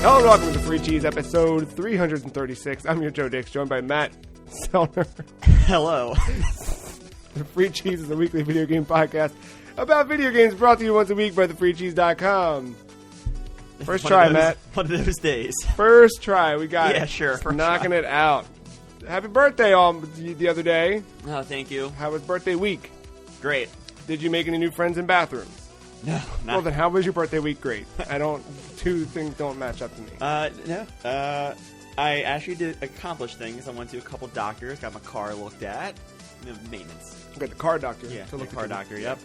Hello and welcome to the Free Cheese, episode 336. I'm your Joe Dix, joined by Matt Sellner. Hello. The Free Cheese is a weekly video game podcast about video games brought to you once a week by thefreecheese.com. First try, Matt. One of those days. First try, we got it. Yeah, sure. First knocking try. it out. Happy birthday the other day. Oh, thank you. How was birthday week? Great. Did you make any new friends in bathrooms? No. Well, then how was your birthday week? Great. Two things don't match up to me. No. I actually did accomplish things. I went to a couple doctors, got my car looked at. Maintenance. You got the car doctor. Yeah, to the look car at doctor, yep.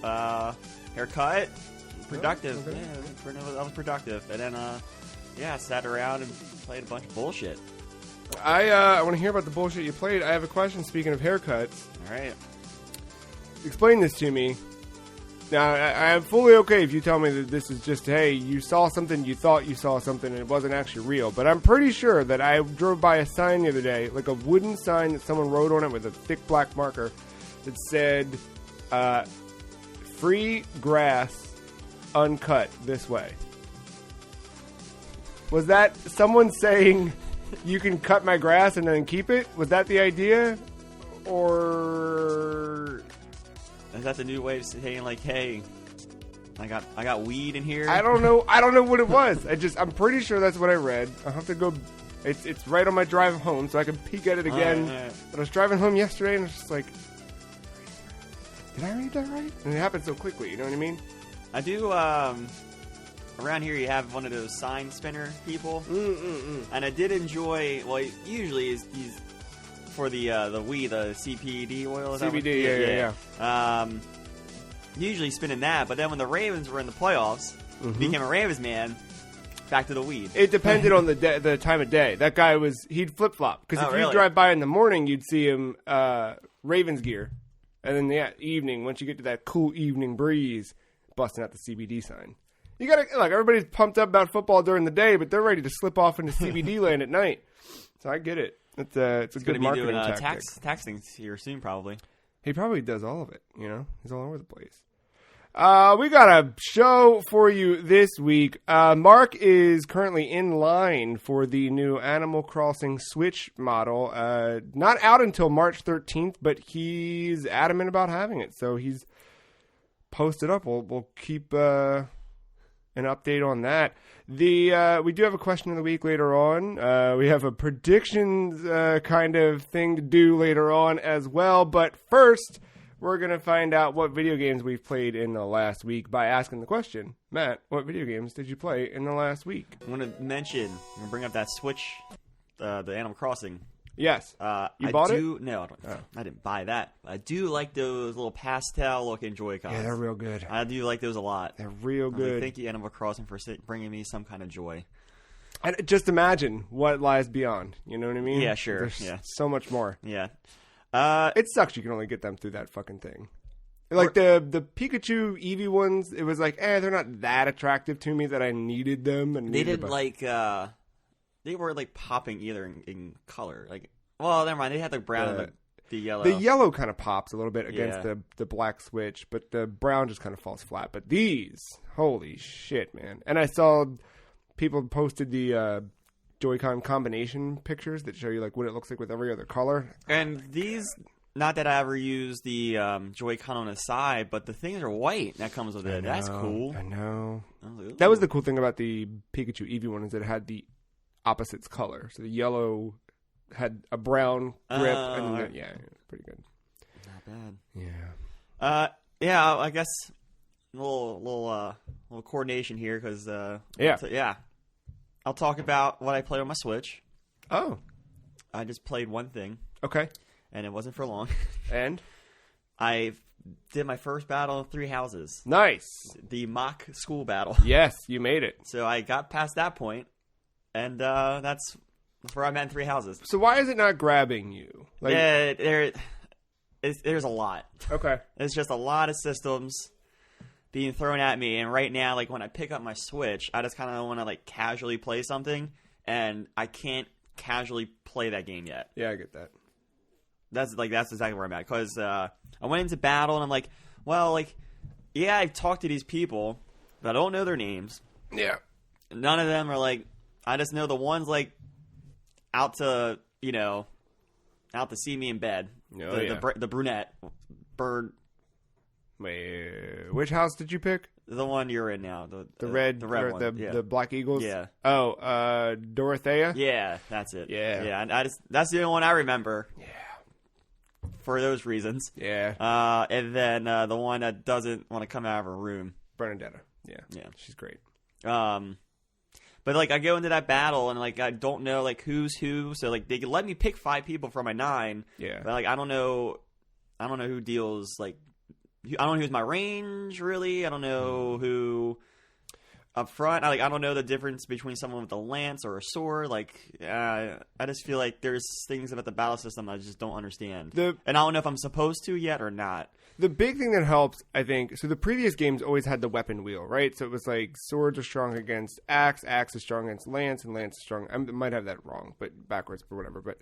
Haircut. Productive. Oh, okay. Yeah, that was productive. And then, sat around and played a bunch of bullshit. I want to hear about the bullshit you played. I have a question, speaking of haircuts. All right. Explain this to me. Now, I am fully okay if you tell me that this is just, hey, you saw something, you thought you saw something, and it wasn't actually real. But I'm pretty sure that I drove by a sign the other day, like a wooden sign that someone wrote on it with a thick black marker that said, free grass, uncut, this way. Was that someone saying, you can cut my grass and then keep it? Was that the idea? Or... Is that the new way of saying, like, hey, I got weed in here? I don't know what it was. I'm pretty sure that's what I read. I'll have to go. It's right on my drive home, so I can peek at it again. Right. But I was driving home yesterday, and I was just like, did I read that right? And it happened so quickly, you know what I mean? I do, around here you have one of those sign spinner people. And I did enjoy, well, usually he's for the weed, the CBD oil. Is CBD, yeah. Usually spinning that, but then when the Ravens were in the playoffs, became a Ravens man, back to the weed. It depended on the time of day. That guy he'd flip-flop. Because if you drive by in the morning, you'd see him Ravens gear. And then the evening, once you get to that cool evening breeze, busting out the CBD sign. You gotta, look, everybody's pumped up about football during the day, but they're ready to slip off into CBD land at night. So I get it. It's a good marketing tactic. Tax things here soon, probably. He probably does all of it, you know? He's all over the place. We got a show for you this week. Mark is currently in line for the new Animal Crossing Switch model. Not out until March 13th, but he's adamant about having it. So he's posted up. We'll keep an update on that. We do have a question of the week later on. We have a predictions kind of thing to do later on as well. But first, we're going to find out what video games we've played in the last week by asking the question, Matt, what video games did you play in the last week? I want to mention, I'm going to bring up that Switch, the Animal Crossing. Yes. You bought it? No, I didn't buy that. I do like those little pastel-looking Joy-Cons. Yeah, they're real good. I do like those a lot. They're real good. Thank you, Animal Crossing, for bringing me some kind of joy. Just imagine what lies beyond. You know what I mean? Yeah, sure. There's so much more. Yeah. It sucks you can only get them through that fucking thing. Like the Pikachu Eevee ones, it was like, they're not that attractive to me that I needed them. And they didn't they were like popping either in color. Like, well, never mind. They had the brown and the yellow. The yellow kind of pops a little bit against the black Switch, but the brown just kind of falls flat. But these, holy shit, man! And I saw people posted the Joy-Con combination pictures that show you like what it looks like with every other color. And these, not that I ever used the Joy-Con on the side, but the things are white that comes with it. That's cool. I know. That was the cool thing about the Pikachu Eevee one, is that it had the opposites color. So the yellow had a brown grip, and it's pretty good. Not bad. Yeah. I guess a little coordination here because I'll talk about what I played on my Switch. Oh. I just played one thing. Okay. And it wasn't for long. And? I did my first battle of 3 houses. Nice. The mock school battle. Yes, you made it. So I got past that point, and that's where I'm at in 3 houses. So why is it not grabbing you? Like, there's a lot. Okay. It's just a lot of systems being thrown at me, and right now, like when I pick up my Switch, I just kind of want to like casually play something, and I can't casually play that game yet. Yeah, I get that. That's exactly where I'm at, because I went into battle and I'm like, well, like, yeah, I've talked to these people, but I don't know their names. Yeah. None of them are like, I just know the one's like out to see me in bed. The brunette bird. Wait, which house did you pick? The one you're in now. The red one. The Black Eagles. Yeah. Oh, Dorothea. Yeah, that's it. Yeah. And that's the only one I remember. Yeah. For those reasons. Yeah. And then the one that doesn't want to come out of her room. Bernadetta. Yeah. Yeah. She's great. But like I go into that battle and like I don't know like who's who. So like they let me pick 5 people for my 9. Yeah. But like I don't know who deals like. I don't know who's my range, really. I don't know who up front. I don't know the difference between someone with a lance or a sword. Like, I just feel like there's things about the battle system I just don't understand. And I don't know if I'm supposed to yet or not. The big thing that helps, I think, so the previous games always had the weapon wheel, right? So it was like swords are strong against axe is strong against lance, and lance is strong. I might have that wrong, but backwards, but whatever. But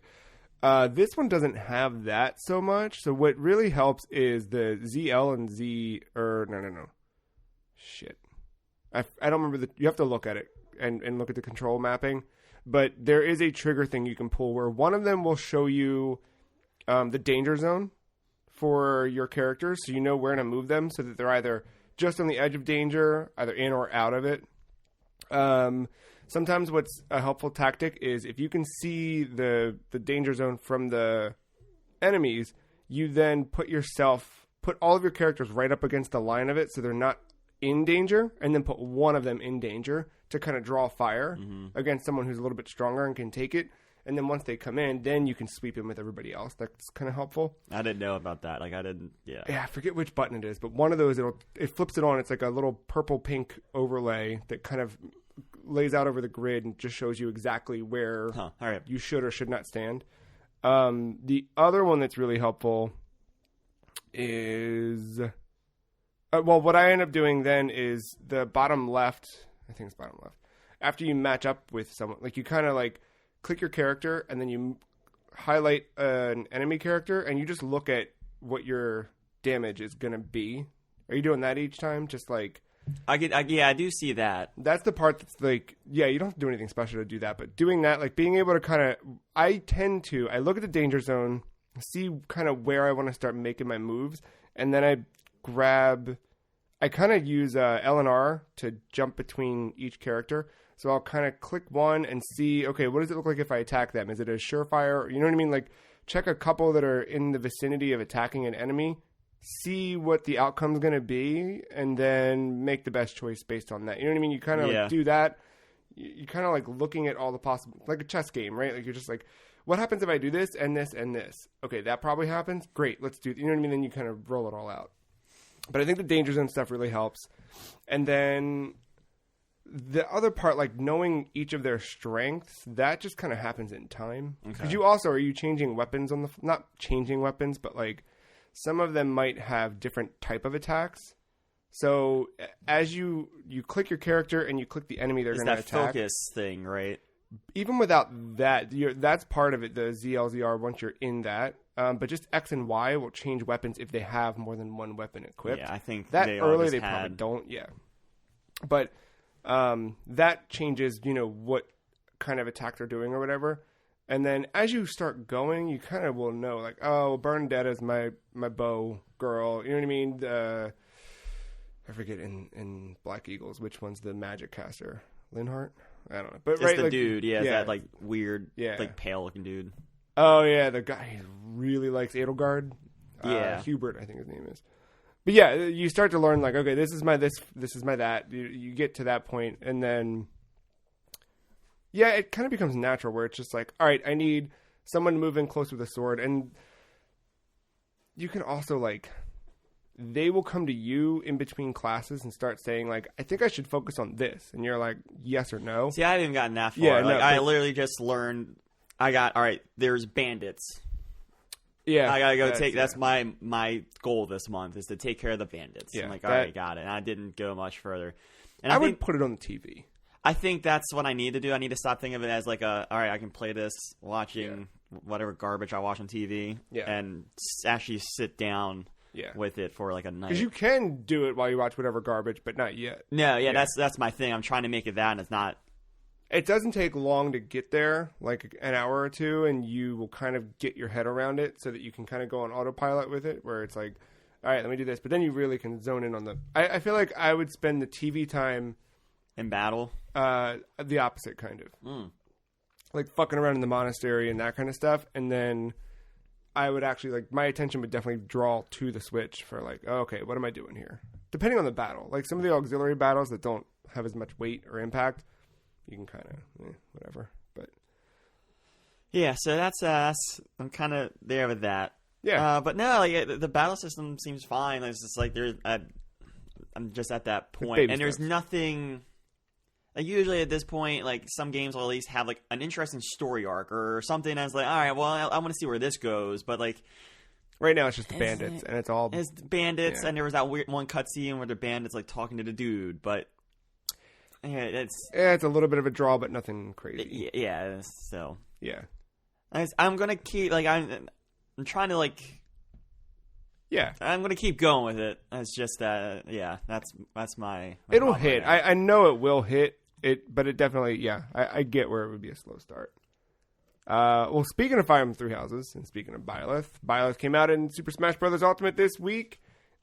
this one doesn't have that so much. So what really helps is the ZL and no. Shit. I don't remember you have to look at it and look at the control mapping. But there is a trigger thing you can pull where one of them will show you the danger zone for your characters. So you know where to move them so that they're either just on the edge of danger, either in or out of it. Sometimes what's a helpful tactic is if you can see the danger zone from the enemies, you then put all of your characters right up against the line of it so they're not in danger, and then put one of them in danger to kind of draw fire against someone who's a little bit stronger and can take it. And then once they come in, then you can sweep in with everybody else. That's kind of helpful. I didn't know about that. Like I didn't, yeah. Yeah, I forget which button it is, but one of those, it flips it on. It's like a little purple-pink overlay that kind of lays out over the grid and just shows you exactly where you should or should not stand. The other one that's really helpful is... what I end up doing then is the bottom left... I think it's bottom left. After you match up with someone, like you kind of like click your character and then you highlight an enemy character and you just look at what your damage is going to be. Are you doing that each time? Just like... I do see that. That's the part that's like, yeah, you don't have to do anything special to do that, but doing that, like being able to kind of, I look at the danger zone, see kind of where I want to start making my moves, and then I kind of use L and R to jump between each character. So I'll kind of click one and see, okay, what does it look like if I attack them? Is it a surefire? You know what I mean? Like check a couple that are in the vicinity of attacking an enemy, see what the outcome's going to be, and then make the best choice based on that. You know what I mean? You kind of like do that. You kind of like looking at all the possible, like a chess game, right? Like you're just like, what happens if I do this and this and this? Okay, that probably happens. Great, let's do it. You know what I mean? Then you kind of roll it all out. But I think the danger zone stuff really helps. And then the other part, like knowing each of their strengths, that just kind of happens in time. Because you also, are you changing weapons not changing weapons, but like some of them might have different type of attacks. So as you click your character and you click the enemy, they're going to attack. It's that focus thing, right? Even without that, that's part of it, the ZLZR, once you're in that. But just X and Y will change weapons if they have more than one weapon equipped. Yeah, I think that early they probably don't. Yeah, but that changes, what kind of attack they're doing or whatever. And then as you start going, you kind of will know, like, oh, Bernadetta is my bow girl. You know what I mean? I forget in Black Eagles which one's the magic caster. Linhart? I don't know. But it's the dude, that like weird, like pale looking dude. Oh yeah, the guy who really likes Edelgard. Yeah, Hubert, I think his name is. But yeah, you start to learn like, okay, this is my that. You get to that point, and then it kind of becomes natural where it's just like, all right, I need someone to move in close with a sword, and you can also like, they will come to you in between classes and start saying like, I think I should focus on this, and you're like, yes or no. See, I haven't even gotten that far. Yeah, I literally just learned. All right, there's bandits. Yeah, I gotta go take. That's my goal this month is to take care of the bandits. Yeah, I'm like, all right, got it. And I didn't go much further. And I would put it on the TV. I think that's what I need to do. I need to stop thinking of it as like all right, I can play this watching whatever garbage I watch on TV, and actually sit down with it for like a night. Because you can do it while you watch whatever garbage, but not yet. No, that's my thing. I'm trying to make it that, and it's not. It doesn't take long to get there, like an hour or two, and you will kind of get your head around it so that you can kind of go on autopilot with it, where it's like, all right, let me do this. But then you really can zone in on the... I feel like I would spend the TV time... In battle? The opposite, kind of. Like fucking around in the monastery and that kind of stuff, and then I would actually, like, my attention would definitely draw to the Switch for, like, oh, okay, what am I doing here? Depending on the battle. Like, some of the auxiliary battles that don't have as much weight or impact... You can kind of, whatever, but... Yeah, so that's I'm kind of there with that. Yeah. But no, like, the battle system seems fine. It's just like, I'm just at that point. And there's nothing... Like, usually at this point, like, some games will at least have, like, an interesting story arc or something that's like, all right, well, I want to see where this goes, but, like... Right now, it's just the bandits, and it's all... It's bandits, and there was that weird one cutscene where the bandits, like, talking to the dude, but... Yeah, it's a little bit of a draw, but nothing crazy. Yeah, so... Yeah. I'm gonna keep, like, I'm trying to, like... Yeah. I'm gonna keep going with it. It's just that, yeah, that's my It'll hit. Right, I know it will hit, but it definitely, yeah, I get where it would be a slow start. Well, speaking of Fire Emblem Three Houses, and speaking of Byleth came out in Super Smash Bros. Ultimate this week,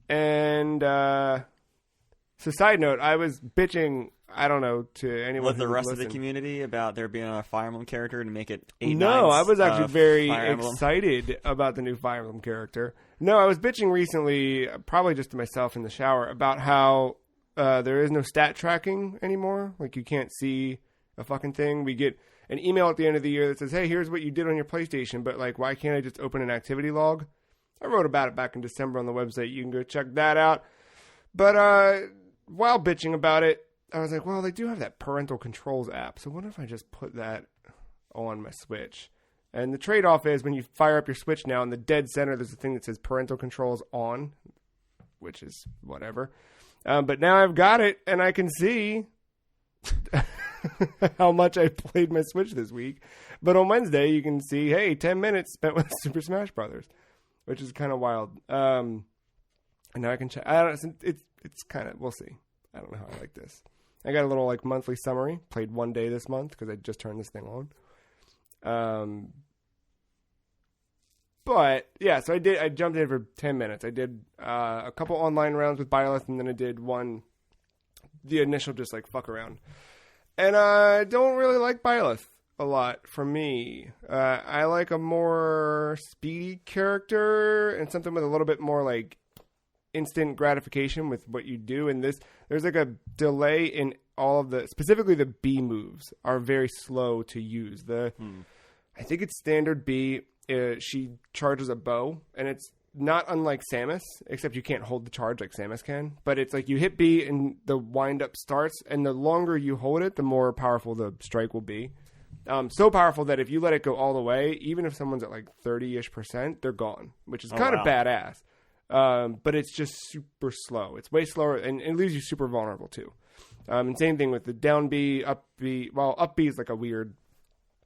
and, so side note, I was bitching... I don't know, to anyone with the rest of the community about there being a Fire Emblem character to make it 8 No, I was actually very excited about the new Fire Emblem character. No, I was bitching recently, probably just to myself in the shower, about how there is no stat tracking anymore. Like, you can't see a fucking thing. We get an email at the end of the year that says, hey, here's what you did on your PlayStation, but, like, why can't I just open an activity log? I wrote about it back in December on the website. You can go check that out. But while bitching about it, I was like, well, they do have that parental controls app, so what if I just put that on my Switch? And the trade-off is when you fire up your Switch now, in the dead center, there's a thing that says parental controls on, which is whatever. But now I've got it, and I can see how much I played my Switch this week. But on Wednesday, you can see, hey, 10 minutes spent with Super Smash Brothers, which is kind of wild. And now I can check. I don't know, it's kind of, we'll see. I don't know how I like this. I got a little, like, monthly summary. Played one day this month because I just turned this thing on. But, yeah, so I jumped in for 10 minutes. I did a couple online rounds with Byleth, and then I did the initial just, like, fuck around. And I don't really like Byleth a lot for me. I like a more speedy character and something with a little bit more, like, instant gratification with what you do. And there's like a delay in all of specifically the B moves are very slow to use. I think it's standard B. She charges a bow, and it's not unlike Samus, except you can't hold the charge like Samus can. But it's like you hit B and the wind up starts, and the longer you hold it, the more powerful the strike will be. So powerful that if you let it go all the way, even if someone's at like 30-ish%, they're gone, which is kind of badass. But it's just super slow. It's way slower, and it leaves you super vulnerable, too. And same thing with the down B, up B. Well, up B is like a weird,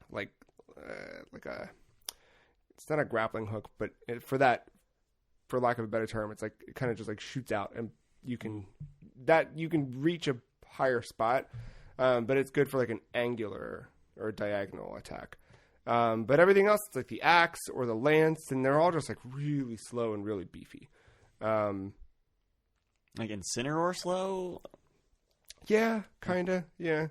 like it's not a grappling hook, but for lack of a better term, it's like, it kind of just like shoots out, and you can reach a higher spot, but it's good for like an angular or diagonal attack. But everything else, it's like the axe or the lance, and they're all just like really slow and really beefy. Like Incineroar slow? Yeah, kinda, yeah.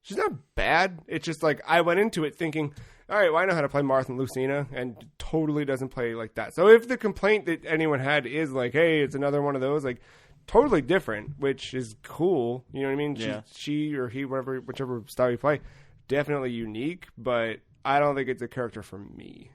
She's not bad. It's just like, I went into it thinking, all right, well, I know how to play Marth and Lucina, and totally doesn't play like that. So if the complaint that anyone had is like, hey, it's another one of those, like, totally different, which is cool. You know what I mean? Yeah. She or he, whichever style you play, definitely unique, but I don't think it's a character for me.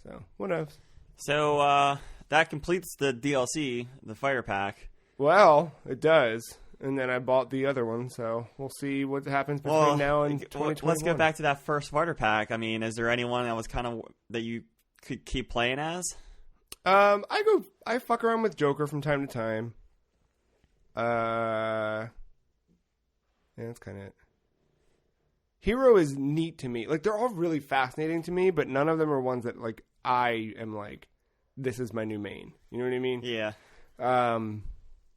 So, what else? So, that completes the DLC, the Fire Pack. Well, it does. And then I bought the other one, so we'll see what happens between now and 2021. Let's get back to that first Fighter Pack. I mean, is there anyone that was kind of that you could keep playing as? I fuck around with Joker from time to time. Yeah, that's kind of it. Hero is neat to me. Like, they're all really fascinating to me, but none of them are ones that, like, I am like, this is my new main. You know what I mean? Yeah.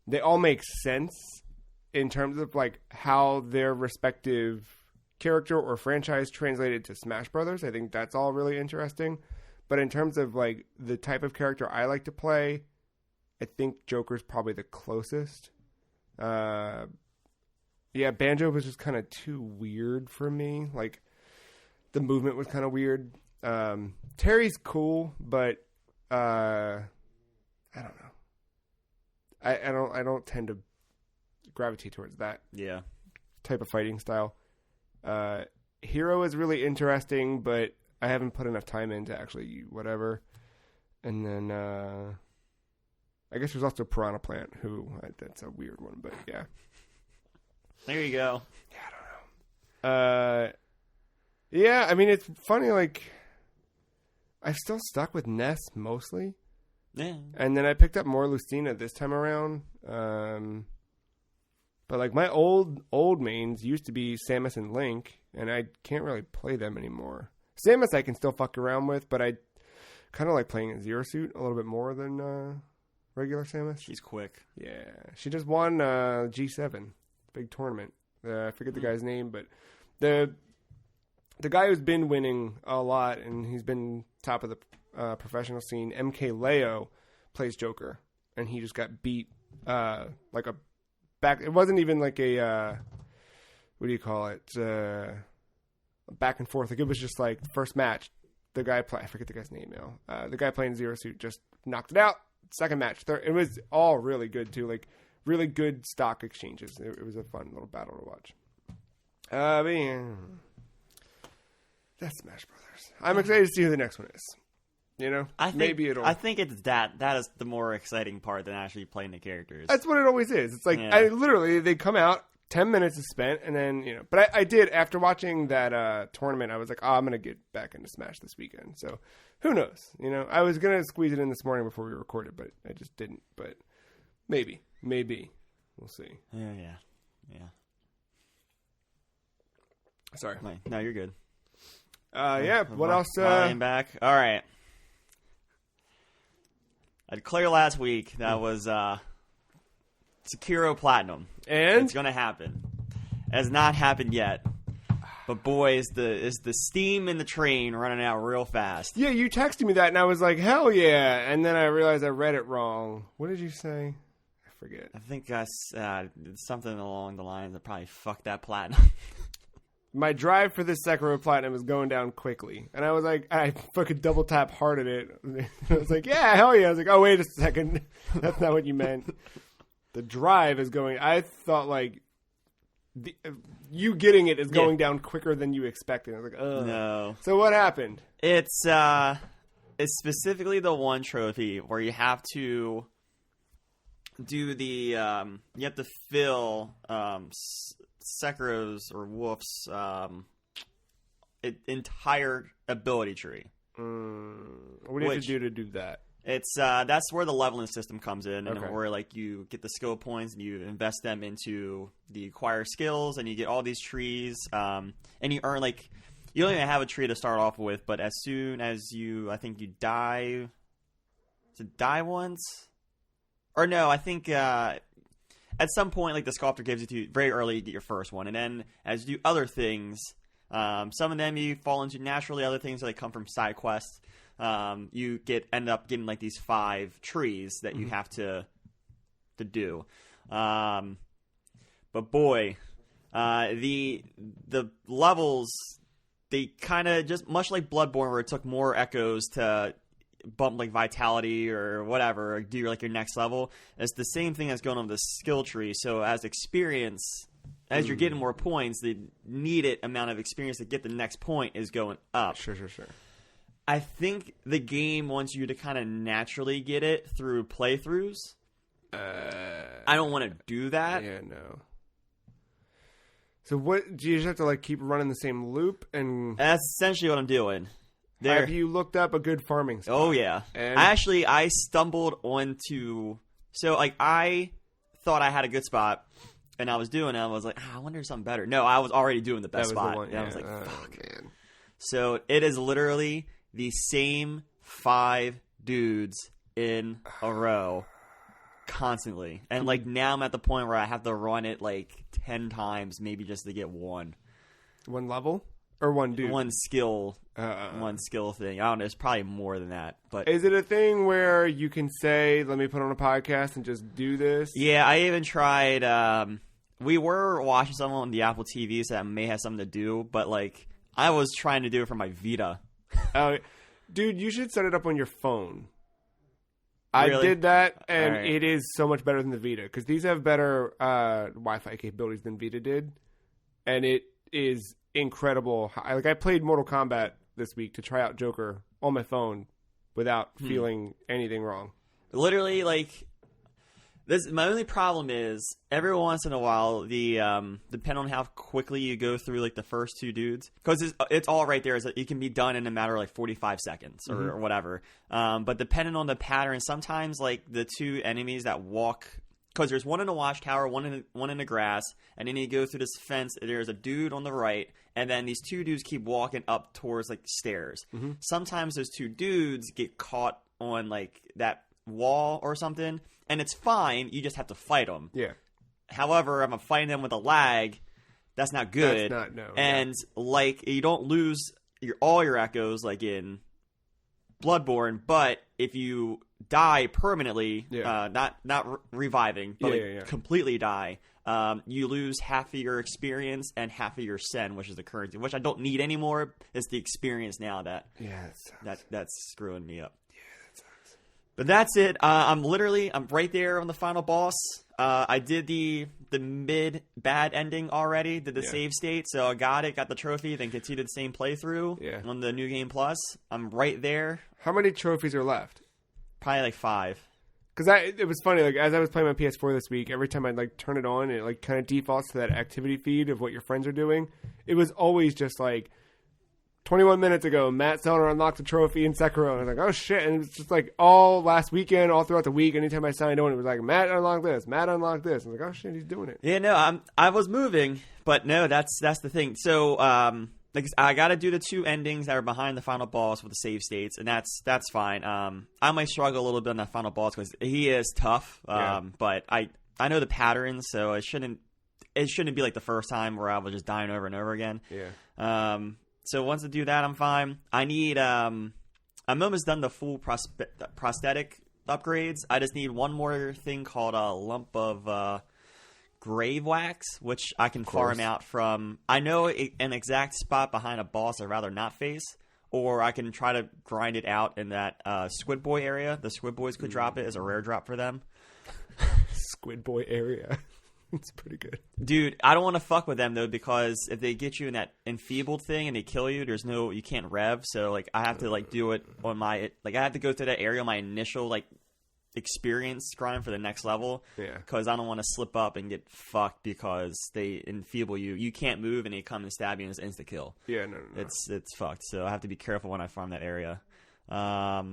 They all make sense in terms of, like, how their respective character or franchise translated to Smash Brothers. I think that's all really interesting. But in terms of like the type of character I like to play, I think Joker's probably the closest. Yeah, Banjo was just kind of too weird for me. Like the movement was kind of weird. Terry's cool, but I don't know. I don't tend to gravitate towards that type of fighting style. Hero is really interesting, but I haven't put enough time into actually whatever. And then I guess there's also Piranha Plant, who that's a weird one, but yeah. There you go. Yeah, I don't know. Yeah, I mean it's funny. Like I've still stuck with Ness mostly. Yeah. And then I picked up more Lucina this time around. But like my old mains used to be Samus and Link, and I can't really play them anymore. Samus I can still fuck around with, but I kind of like playing in Zero Suit a little bit more than regular Samus. She's quick. Yeah. She just won G7, big tournament. I forget the guy's name, but the guy who's been winning a lot, and he's been top of the professional scene, MK Leo, plays Joker, and he just got beat like a back. It wasn't even like a what do you call it? Back and forth. Like it was just like first match. The guy I forget the guy's name now. The guy playing Zero Suit just knocked it out. Second match, third. It was all really good too. Like really good stock exchanges. It was a fun little battle to watch. But yeah. That's Smash Brothers. I'm excited to see who the next one is. You know, I think it's that is the more exciting part than actually playing the characters. That's what it always is. It's like they come out, 10 minutes is spent, and then But I did after watching that tournament. I was like, I'm gonna get back into Smash this weekend. So who knows? I was gonna squeeze it in this morning before we recorded, but I just didn't. But maybe we'll see. Yeah. Sorry. No, you're good. Yeah. What else? I'm back. All right. I declared last week that was Sekiro Platinum, and it's gonna happen. It has not happened yet, but boy, is the steam in the train running out real fast. Yeah, you texted me that, and I was like, hell yeah! And then I realized I read it wrong. What did you say? I forget. I think I said something along the lines of probably fuck that platinum. My drive for this Sekiro Platinum is going down quickly. And I was like, I fucking double tap hearted it. I was like, yeah, hell yeah. I was like, oh, wait a second. That's not what you meant. The drive is going, I thought like, you getting it is going down quicker than you expected. I was like, ugh. No. So what happened? It's specifically the one trophy where you have to do the, you have to fill, Sekiro's or Wolf's entire ability tree. What do you have to do that? It's that's where the leveling system comes in, and where like you get the skill points and you invest them into the acquire skills, and you get all these trees, and you earn like you don't even have a tree to start off with, but as soon as I think you die, is it die once, or no? I think. At some point, like the sculptor gives it to you very early, you get your first one, and then as you do other things, some of them you fall into naturally, other things that come from side quests. You end up getting like these 5 trees that you have to do. But boy, the levels, they kind of just much like Bloodborne, where it took more echoes to bump like vitality or whatever, or do like your next level. It's the same thing that's going on with the skill tree. So as experience, as you're getting more points, the needed amount of experience to get the next point is going up. Sure. I think the game wants you to kind of naturally get it through playthroughs. I don't want to do that. Yeah, no. So what, do you just have to like keep running the same loop? And that's essentially what I'm doing. Have you looked up a good farming spot? Oh, yeah. And I stumbled onto... So, like, I thought I had a good spot, and I was doing it. I was like, I wonder if something better. No, I was already doing the best spot. The one, I was like, fuck. Man. So, it is literally the same 5 dudes in a row constantly. And, like, now I'm at the point where I have to run it, like, 10 times maybe just to get one. One level or one dude? One skill thing. I don't know. It's probably more than that. But is it a thing where you can say, "Let me put on a podcast and just do this"? Yeah, I even tried. We were watching someone on the Apple TV, so that may have something to do. But like, I was trying to do it for my Vita. Dude, you should set it up on your phone. Really? I did that, and Right. it is so much better than the Vita because these have better Wi-Fi capabilities than Vita did, and it is incredible. I played Mortal Kombat this week to try out Joker on my phone without feeling anything wrong. Literally, like, my only problem is every once in a while, depending on how quickly you go through like the first two dudes, because it's all right there. Is that it can be done in a matter of like 45 seconds or whatever. But depending on the pattern, sometimes like the two enemies that walk, because there's one in the watchtower, one in the grass, and then you go through this fence. There's a dude on the right, and then these two dudes keep walking up towards like stairs. Sometimes those two dudes get caught on like that wall or something. And it's fine. You just have to fight them. Yeah. However, if I'm fighting them with a lag, that's not good. That's not, no. And like, you don't lose all your echoes like in Bloodborne, but if you die permanently, not reviving, but completely die, you lose half of your experience and half of your sen, which is the currency, which I don't need anymore. It's the experience now that's screwing me up. But that's it. I'm right there on the final boss. I did the mid bad ending already. Did the save state, so I got the trophy. Then continued the same playthrough on the New Game Plus. I'm right there. How many trophies are left? Probably like 5. Because it was funny. Like as I was playing my PS4 this week, every time I'd like turn it on, it like kind of defaults to that activity feed of what your friends are doing. It was always just like 21 minutes ago, Matt Sellner unlocked a trophy in Sekiro. And I was like, oh shit. And it was just like all last weekend, all throughout the week, anytime I signed on, it was like, Matt unlocked this, Matt unlocked this. I was like, oh shit, he's doing it. Yeah, no, I was moving, but no, that's the thing. So, like I got to do the 2 endings that are behind the final boss with the save states, and that's fine. I might struggle a little bit on that final boss because he is tough. But I know the patterns, so it shouldn't be like the first time where I was just dying over and over again. Yeah. So once I do that, I'm fine. I need I'm almost done the full prosthetic upgrades. I just need one more thing called a lump of grave wax, which I can farm out from. I know an exact spot behind a boss I'd rather not face, or I can try to grind it out in that Squid Boy area. The Squid Boys could drop it as a rare drop for them. Squid Boy area. It's pretty good. Dude, I don't want to fuck with them, though, because if they get you in that enfeebled thing and they kill you, you can't rev. So, like, I have to, like, do it on I have to go through that area on my initial, like, experience grind for the next level. Yeah. Because I don't want to slip up and get fucked because they enfeeble you. You can't move and they come and stab you and it's insta-kill. Yeah, no. It's fucked. So I have to be careful when I farm that area. Yeah,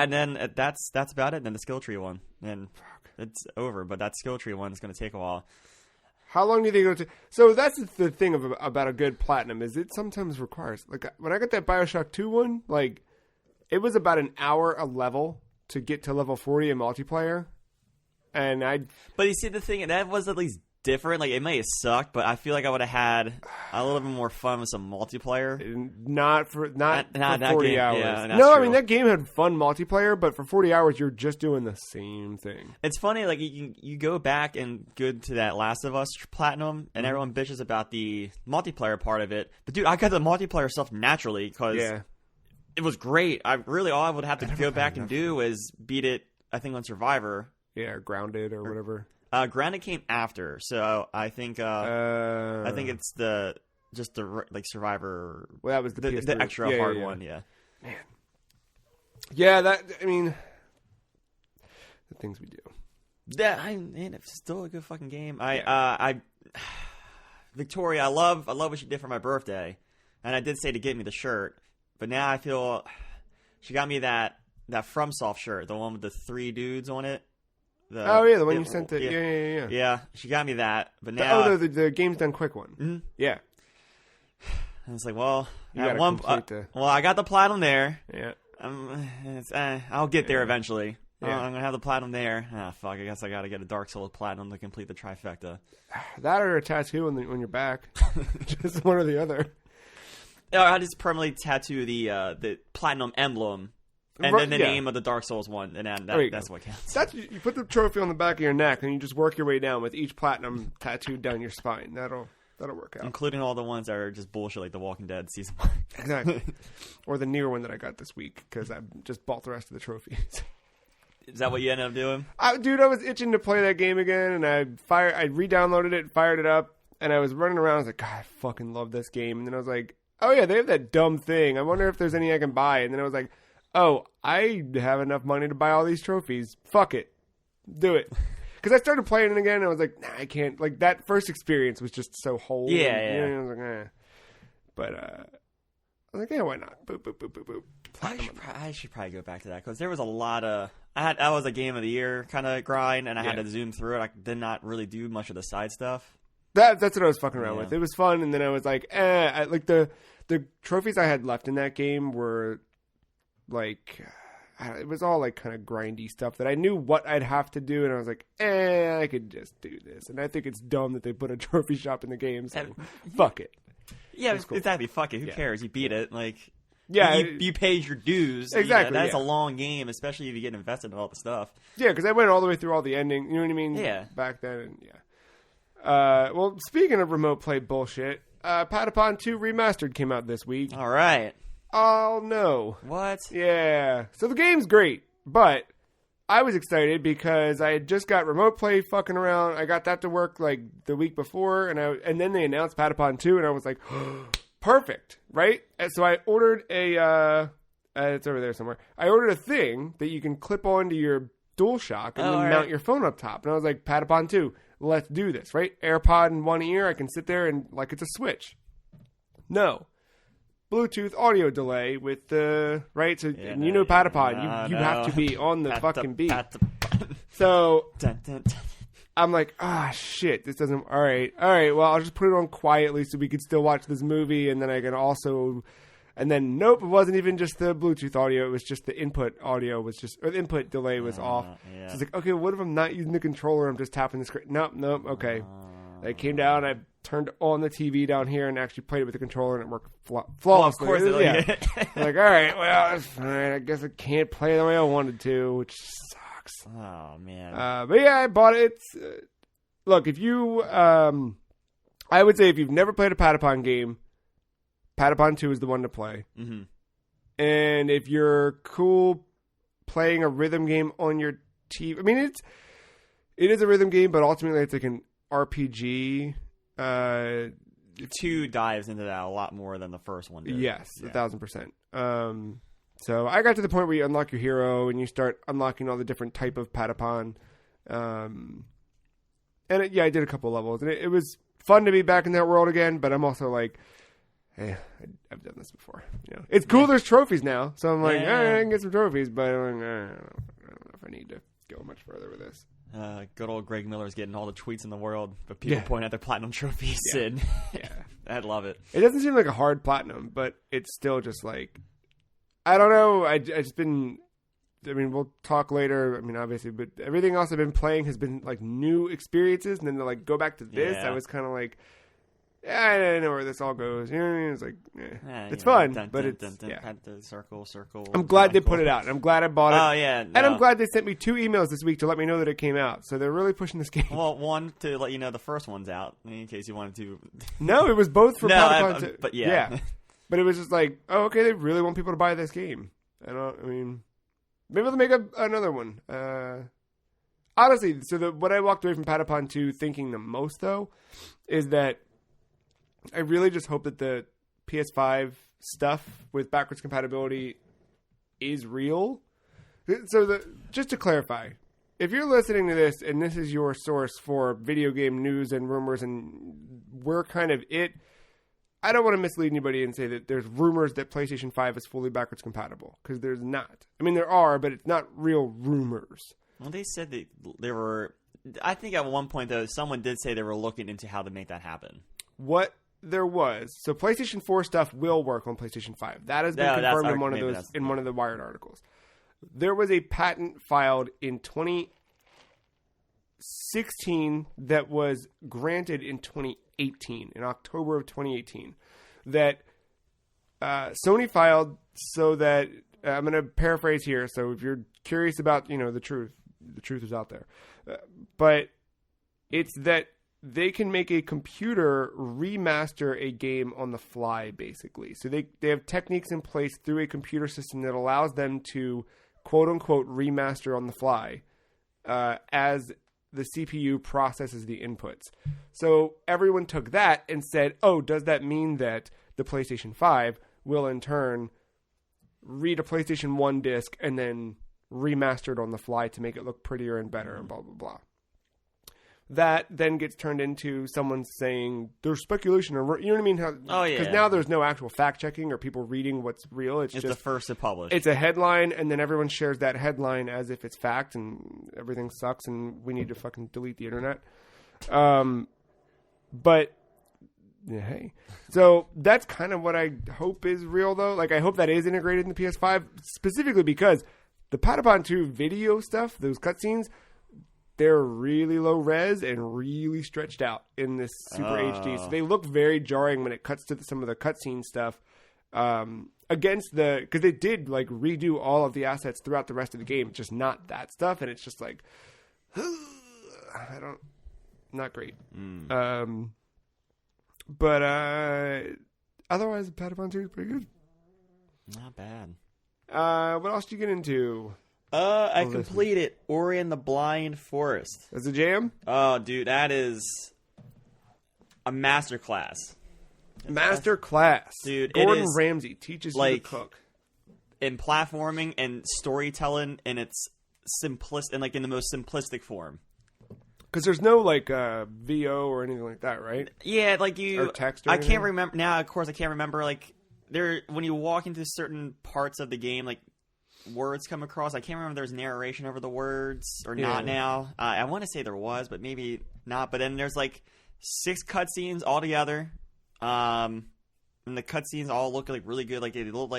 and then that's about it. And then the skill tree one. And it's over, but that skill tree one is going to take a while. How long do you think it'll take? So that's the thing about a good platinum is it sometimes requires, like when I got that BioShock 2 one, like it was about an hour a level to get to level 40 in multiplayer. And But you see the thing, that was at least different. Like it may have sucked, but I feel like I would have had a little bit more fun with some multiplayer. Not for 40 game, hours. Yeah, no, true. I mean that game had fun multiplayer, but for 40 hours you're just doing the same thing. It's funny, like you go back and go to that Last of Us platinum, and everyone bitches about the multiplayer part of it. But dude, I got the multiplayer stuff naturally because it was great. All I would have to go back and do is beat it. I think on Survivor. Yeah, Grounded or whatever. Grounded came after, so I think it's the Survivor. Well, that was the extra hard one. Yeah, man. Yeah, the things we do. Man, it's still a good fucking game. Victoria, I love what she did for my birthday, and I did say to get me the shirt, but now I feel she got me that FromSoft shirt, the one with the 3 dudes on it. The one you sent it. Yeah. Yeah, she got me that, but now the Game's Done Quick one. Mm-hmm. Yeah. I was like, well, I got the platinum there. Yeah. I'll get there eventually. Yeah. I'm gonna have the platinum there. Ah, fuck. I guess I gotta get a Dark Souls platinum to complete the trifecta. That or a tattoo on your back. Just one or the other. I just permanently tattoo the platinum emblem, and then the name of the Dark Souls one, and that's what counts. You put the trophy on the back of your neck, and you just work your way down with each platinum tattooed down your spine. That'll work out. Including all the ones that are just bullshit, like The Walking Dead Season 1. Exactly. Or the newer one that I got this week, because I just bought the rest of the trophies. Is that what you ended up doing? Dude, I was itching to play that game again, and I re-downloaded it, fired it up, and I was running around. I was like, God, I fucking love this game. And then I was like, oh yeah, they have that dumb thing. I wonder if there's any I can buy. And then I was like, oh, I have enough money to buy all these trophies. Fuck it. Do it. Because I started playing it again, and I was like, nah, I can't. Like, that first experience was just so whole. Yeah, and, yeah. You know, I was like, eh. But, I was like, yeah, why not? Boop, boop, boop, boop, boop. I should probably go back to that, because there was a lot of... I was a Game of the Year kind of grind, and I had to zoom through it. I did not really do much of the side stuff. That's what I was fucking around with. It was fun, and then I was like, like, the trophies I had left in that game were, like... it was all like kind of grindy stuff that I knew what I'd have to do, and I was like, I could just do this. And I think it's dumb that they put a trophy shop in the game, so fuck it. Yeah, cool. exactly. Fuck it. Who cares? You beat it. Like, yeah, you paid your dues. Exactly. That's a long game, especially if you get invested in all the stuff. Yeah, because I went all the way through all the ending. You know what I mean? Yeah. Back then, and well, speaking of remote play bullshit, Patapon 2 Remastered came out this week. All right. Oh, no. What? Yeah. So the game's great, but I was excited because I had just got remote play fucking around. I got that to work like the week before, and then they announced Patapon 2, and I was like, perfect, right? And so I ordered it's over there somewhere. I ordered a thing that you can clip onto your DualShock and then mount your phone up top. And I was like, Patapon 2, let's do this, right? AirPod in one ear, I can sit there and like it's a Switch. No. Bluetooth audio delay with the right, so and you know Patapon, you have to be on the fucking beat. So I'm like, shit, this doesn't. All right, well, I'll just put it on quietly so we could still watch this movie, and then I can also. And then nope, it wasn't even just the Bluetooth audio; it was just the input audio or the input delay was off. Yeah. So it's like, okay, what if I'm not using the controller? I'm just tapping the screen. Nope, okay. I came down, I turned on the TV down here and actually played it with the controller, and it worked flawlessly. Well, of course, yeah. Like, all right, well, that's fine. I guess I can't play the way I wanted to, which sucks. Oh man. But yeah, I bought it. Look, if you, I would say if you've never played a Patapon game, Patapon 2 is the one to play. Mm-hmm. And if you're cool playing a rhythm game on your TV, I mean, it is a rhythm game, but ultimately it's like an RPG. 2 dives into that a lot more than the first one did. Yes, 1,000%. So I got to the point where you unlock your hero and you start unlocking all the different type of Patapon. And I did a couple levels, and it was fun to be back in that world again. But I'm also like, hey, I've done this before. You know, it's cool. There's trophies now, so I'm like, I can get some trophies, but I don't know if I need to go much further with this. Good old Greg Miller's getting all the tweets in the world, but people point at their platinum trophies, and I'd love it. It doesn't seem like a hard platinum, but it's still just like, I don't know. I mean, we'll talk later. I mean, obviously, but everything else I've been playing has been like new experiences, and then to like go back to this, I was kind of like, I don't know where this all goes. You know what I mean? It's like, it's fun, but it's circle. I'm glad they put it out, and I'm glad I bought it. Oh yeah, and I'm glad they sent me 2 emails this week to let me know that it came out. So they're really pushing this game. Well, one to let you know the first one's out in case you wanted to. No, it was both for Patapon. But yeah, but it was just like, oh, okay, they really want people to buy this game. I mean, maybe they'll make another one. Honestly, so what I walked away from Patapon 2 thinking the most though is that I really just hope that the PS5 stuff with backwards compatibility is real. So just to clarify, if you're listening to this and this is your source for video game news and rumors and we're kind of it, I don't want to mislead anybody and say that there's rumors that PlayStation 5 is fully backwards compatible, because there's not. I mean, there are, but it's not real rumors. Well, they said that they were... I think at one point, though, someone did say they were looking into how to make that happen. What there was... So PlayStation 4 stuff will work on PlayStation 5. That has been confirmed in one of the Wired articles. There was a patent filed in 2016 that was granted in 2018, in October of 2018, that Sony filed so that, I'm going to paraphrase here, so if you're curious about, the truth is out there. But it's that they can make a computer remaster a game on the fly, basically. So they have techniques in place through a computer system that allows them to, quote-unquote, remaster on the fly as the CPU processes the inputs. So everyone took that and said, oh, does that mean that the PlayStation 5 will, in turn, read a PlayStation 1 disc and then remaster it on the fly to make it look prettier and better and blah, blah, blah. That then gets turned into someone saying there's speculation, or you know what I mean? Because now there's no actual fact checking or people reading what's real. It's just the first to publish. It's a headline, and then everyone shares that headline as if it's fact, and everything sucks, and we need to fucking delete the internet. But yeah, hey, so that's kind of what I hope is real, though. Like I hope that is integrated in the PS5, specifically because the Patapon 2 video stuff, those cutscenes, they're really low res and really stretched out in this Super HD. So they look very jarring when it cuts to some of the cutscene stuff against because they did like redo all of the assets throughout the rest of the game, just not that stuff. And it's just like, not great. But otherwise, Patapon 2 is pretty good. Not bad. What else did you get into? I completed Ori and the Blind Forest. That's a jam? Oh, dude, that is a masterclass. Masterclass. Dude, Gordon Ramsay teaches you to cook. In platforming and storytelling in its in the most simplistic form. Because there's no VO or anything like that, right? Yeah, or text. I anything? Can't remember now. Of course, I can't remember. When you walk into certain parts of the game, words come across. I can't remember if there's narration over the words or not now. I want to say there was, but maybe not. But then there's 6 cutscenes all together. And the cutscenes all look really good. They look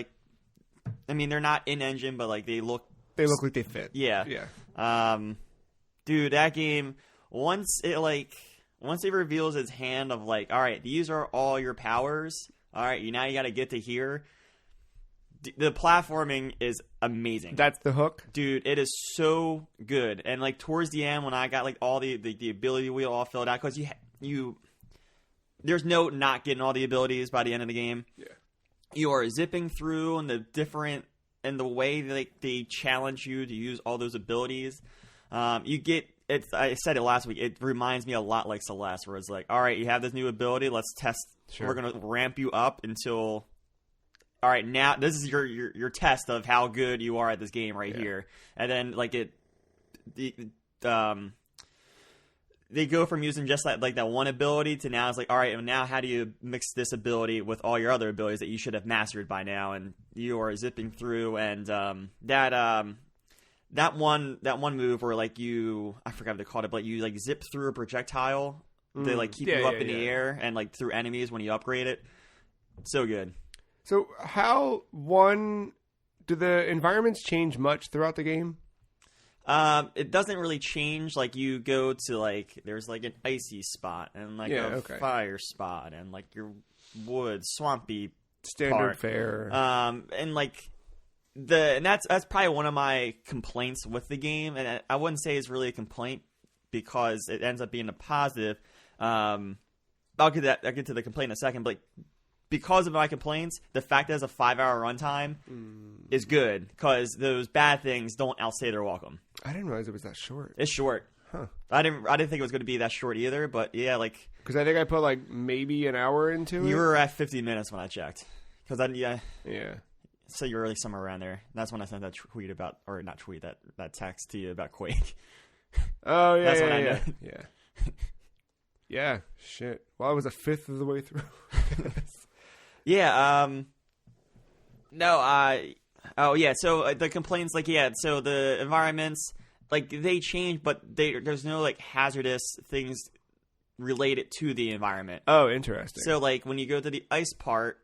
they're not in engine, but they look like they fit. Yeah. Yeah. Dude, that game, once it reveals its hand of all right, these are all your powers. All right, now you got to get to here. The platforming is amazing. That's the hook? Dude, it is so good. And towards the end when I got all the ability wheel all filled out, because you there's no not getting all the abilities by the end of the game. Yeah. You are zipping through and the way they challenge you to use all those abilities. I said it last week, it reminds me a lot like Celeste, where it's all right, you have this new ability, let's test. Sure. We're going to ramp you up until... All right, now this is your test of how good you are at this game here, and then they go from using just that one ability to now it's all right, and now how do you mix this ability with all your other abilities that you should have mastered by now, and you are zipping through, and that one move where I forgot what they called it, but you zip through a projectile to keep you up in the air and through enemies when you upgrade it, so good. So do the environments change much throughout the game? It doesn't really change. You go to there's an icy spot and fire spot and your wood, swampy standard fare. And that's probably one of my complaints with the game, and I wouldn't say it's really a complaint because it ends up being a positive. I'll get to the complaint in a second, but because of my complaints, the fact that it's a 5-hour runtime is good because those bad things don't outstay their welcome. I didn't realize it was that short. It's short. Huh. I didn't think it was going to be that short either, but yeah, because I think I put maybe an hour into it. You were at 50 minutes when I checked. Yeah. So you were somewhere around there. That's when I sent that tweet about, or not tweet, that text to you about Quake. Oh yeah, that's when I know. Yeah. Yeah. Shit. Well, I was a fifth of the way through. Yeah, so the complaints, so the environments, they change, but there's no, hazardous things related to the environment. Oh, interesting. So, when you go to the ice part,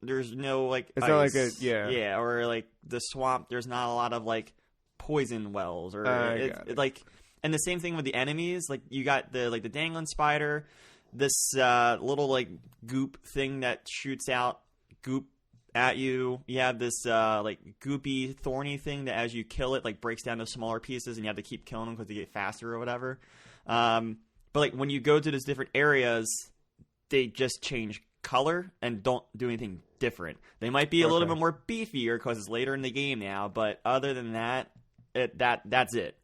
there's no like it's ice. not like yeah, or like the swamp. There's not a lot of like poison wells or like, and the same thing with the enemies. Like you got the dangling spider, this little like goop thing that shoots out goop at you. You have this like goopy thorny thing that as you kill it like breaks down to smaller pieces and you have to keep killing them because they get faster or whatever. But like when you go to those different areas, they just change color and don't do anything different. They might be a little bit more beefier because it's later in the game now, but other than that, that's it.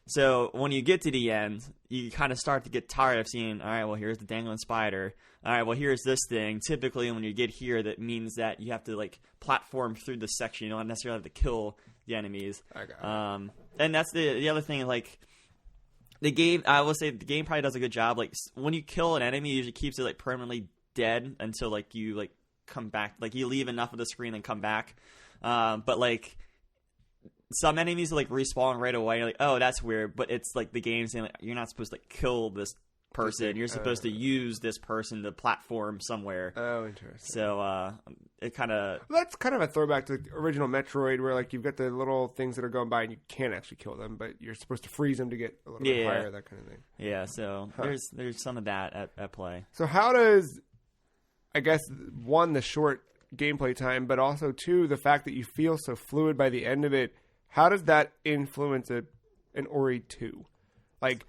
So when you get to the end, you kind of start to get tired of seeing, all right, well, here's the dangling spider. All right, well, here's this thing. Typically, when you get here, that means that you have to, like, platform through the section. You don't necessarily have to kill the enemies. I got it. And that's the other thing, like, the game, I will say the game probably does a good job. Like, when you kill an enemy, it usually keeps it, like, permanently dead until, like, you, like, come back. Like, you leave enough of the screen and come back. But, like, some enemies like respawn right away. You're like, oh, that's weird. But it's like the game saying like, you're not supposed to kill this person. You're supposed to use this person to platform somewhere. Oh, interesting. So it kind of that's kind of a throwback to the original Metroid, where like you've got the little things that are going by and you can't actually kill them, but you're supposed to freeze them to get a little bit higher, that kind of thing. Yeah. So there's some of that at play. So how does, I guess, one, the short gameplay time, but also two, the fact that you feel so fluid by the end of it. How does that influence an Ori 2? Like,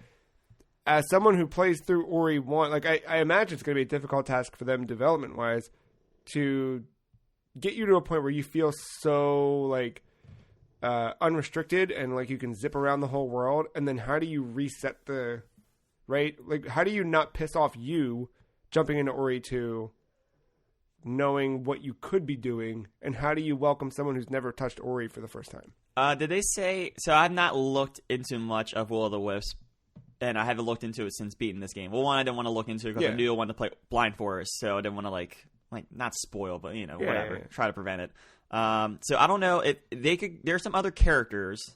as someone who plays through Ori 1, like, I imagine it's going to be a difficult task for them development-wise to get you to a point where you feel so, like, unrestricted and, like, you can zip around the whole world. And then how do you reset the, right? Like, how do you not piss off you jumping into Ori 2 knowing what you could be doing? And how do you welcome someone who's never touched Ori for the first time? Did they say... So I've not looked into much of Will of the Wisps, and I haven't looked into it since beating this game. Well, one, I didn't want to look into it because I knew I wanted to play Blind Forest, so I didn't want to, like not spoil, but, whatever. Try to prevent it. So I don't know if they could... There's some other characters.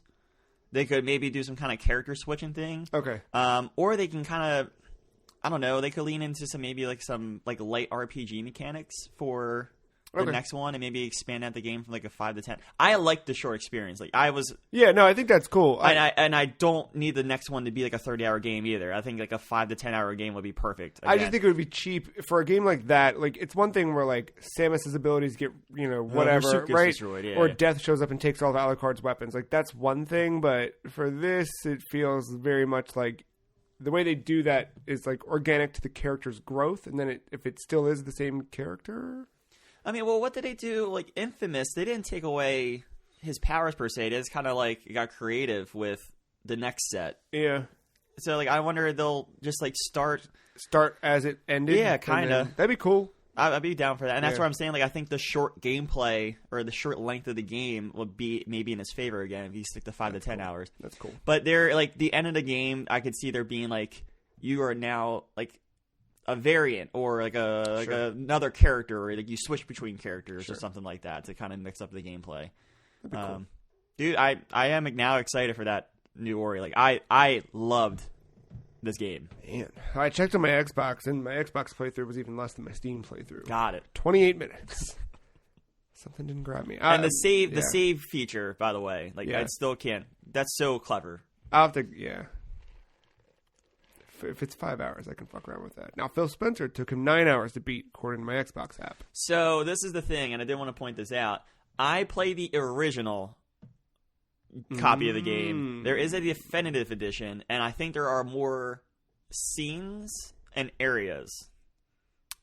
They could maybe do some kind of character switching thing. Okay. Or they can kind of... I don't know. They could lean into some light RPG mechanics for... the next one, and maybe expand out the game from like a 5 to 10. I like the short experience. Like I was, I think that's cool. I don't need the next one to be like a 30-hour game either. I think like a 5 to 10-hour game would be perfect. Again. I just think it would be cheap for a game like that. Like it's one thing where like Samus's abilities get whatever, right? Destroyed, or Death shows up and takes all of Alucard's weapons. Like that's one thing, but for this, it feels very much like the way they do that is like organic to the character's growth, and then if it still is the same character. I mean, well, what did they do? Like, Infamous, they didn't take away his powers, per se. They just kind of, like, got creative with the next set. Yeah. So, like, I wonder they'll just, like, start as it ended? Yeah, kind of. That'd be cool. I'd be down for that. And that's what I'm saying. Like, I think the short gameplay, or the short length of the game would be maybe in his favor again if you stick to 5 to 10 hours. That's cool. But they're, like, the end of the game, I could see there being, like, you are now, like, a variant or like another character, or like you switch between characters or something like that to kind of mix up the gameplay. That'd be cool. Dude, I am now excited for that new Ori. Like I loved this game. Man, I checked on my Xbox, and my Xbox playthrough was even less than my Steam playthrough. Got it. 28 minutes. Something didn't grab me. And the save feature, by the way, like I still can't. That's so clever. I'll have to, If it's 5 hours, I can fuck around with that. Now, Phil Spencer took him 9 hours to beat, according to my Xbox app. So, this is the thing, and I did want to point this out. I play the original copy of the game. There is a definitive edition, and I think there are more scenes and areas.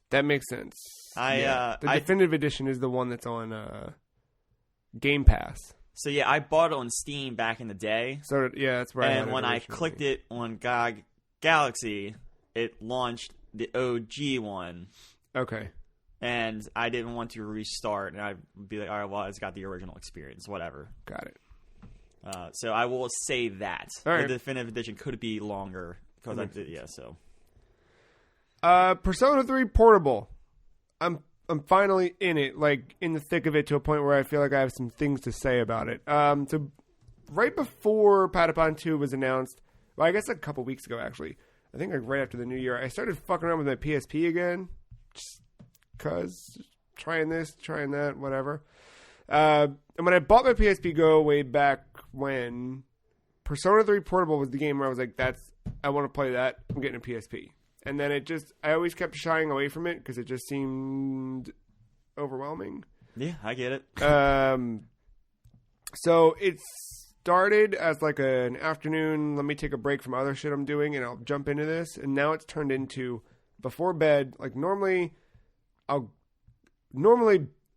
That makes sense. The definitive edition is the one that's on Game Pass. So, I bought it on Steam back in the day. So, that's right. And when I clicked it on GOG Galaxy, it launched the OG one. Okay. And I didn't want to restart, and I'd be like, all right, well, it's got the original experience, whatever. Got it. So I will say that. All right. The definitive edition could be longer. So. Persona 3 Portable. I'm finally in it, like, in the thick of it, to a point where I feel like I have some things to say about it. So right before Patapon 2 was announced, well, I guess a couple weeks ago, actually. I think like right after the new year, I started fucking around with my PSP again. Just trying this, trying that, whatever. And when I bought my PSP Go way back when, Persona 3 Portable was the game where I was like, I want to play that. I'm getting a PSP. And then I always kept shying away from it because it just seemed overwhelming. Yeah, I get it. So it started as like an afternoon, let me take a break from other shit I'm doing and I'll jump into this. And now it's turned into before bed. Like normally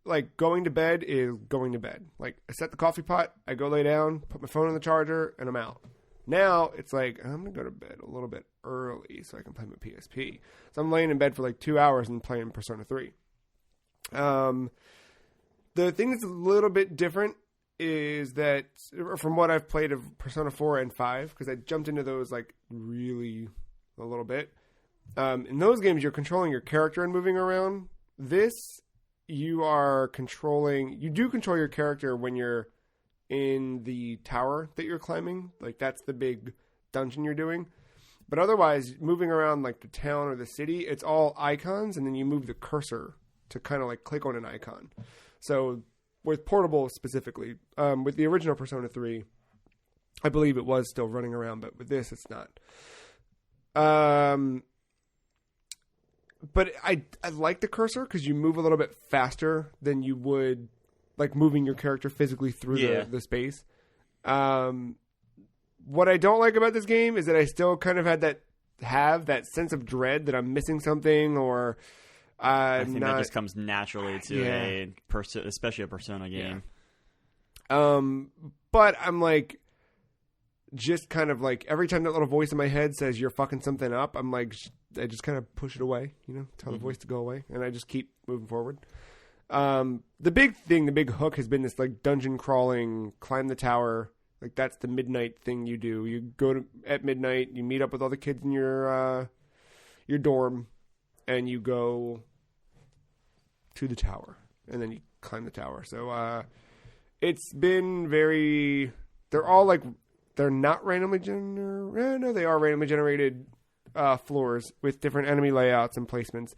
like going to bed is going to bed. Like I set the coffee pot, I go lay down, put my phone on the charger, and I'm out. Now it's like I'm going to go to bed a little bit early so I can play my PSP. So I'm laying in bed for like 2 hours and playing Persona 3. The thing that's a little bit different is that from what I've played of Persona 4 and 5, because I jumped into those like really a little bit. In those games, you're controlling your character and moving around. This, you do control your character when you're in the tower that you're climbing. Like that's the big dungeon you're doing. But otherwise, moving around like the town or the city, it's all icons, and then you move the cursor to kind of like click on an icon. So with Portable specifically, with the original Persona 3, I believe it was still running around, but with this, it's not. But I like the cursor because you move a little bit faster than you would like moving your character physically through the space. What I don't like about this game is that I still kind of have that sense of dread that I'm missing something or... I think that just comes naturally to especially a Persona game. Yeah. But I'm like, just kind of like every time that little voice in my head says you're fucking something up, I'm like, I just kind of push it away, tell the voice to go away, and I just keep moving forward. The big hook has been this like dungeon crawling, climb the tower. Like that's the midnight thing you do. You go at midnight, you meet up with all the kids in your dorm, and you go to the tower, and then you climb the tower. So it's been they're not randomly generated. No, they are randomly generated floors with different enemy layouts and placements.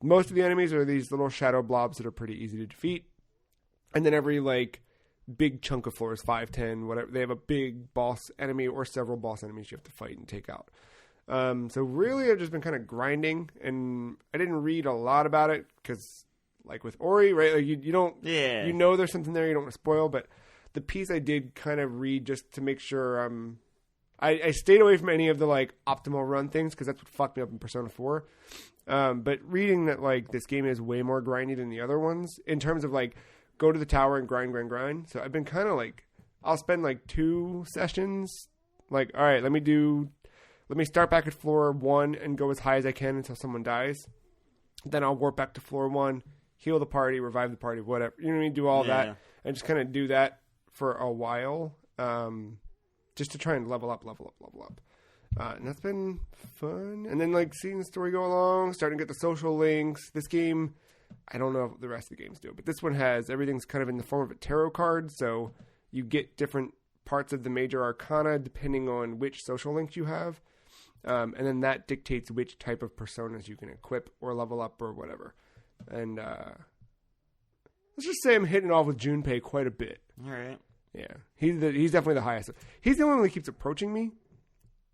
Most of the enemies are these little shadow blobs that are pretty easy to defeat. And then every like big chunk of floors, 5, 10, whatever, they have a big boss enemy or several boss enemies you have to fight and take out. So really I've just been kind of grinding, and I didn't read a lot about it because like with Ori, right? Like you don't, there's something there you don't want to spoil, but the piece I did kind of read just to make sure, I stayed away from any of the like optimal run things because that's what fucked me up in Persona 4. But reading that like this game is way more grindy than the other ones in terms of like go to the tower and grind. So I've been kind of like, I'll spend like 2 sessions like, all right, let me start back at floor 1 and go as high as I can until someone dies. Then I'll warp back to floor 1, heal the party, revive the party, whatever. You know what I mean? Do all that and just kind of do that for a while, just to try and level up. And that's been fun. And then like seeing the story go along, starting to get the social links. This game, I don't know if the rest of the games do, but this one has everything's kind of in the form of a tarot card. So you get different parts of the major arcana depending on which social links you have. And then that dictates which type of personas you can equip or level up or whatever. And let's just say I'm hitting it off with Junpei quite a bit. All right. Yeah, he's definitely the highest. He's the only one that keeps approaching me.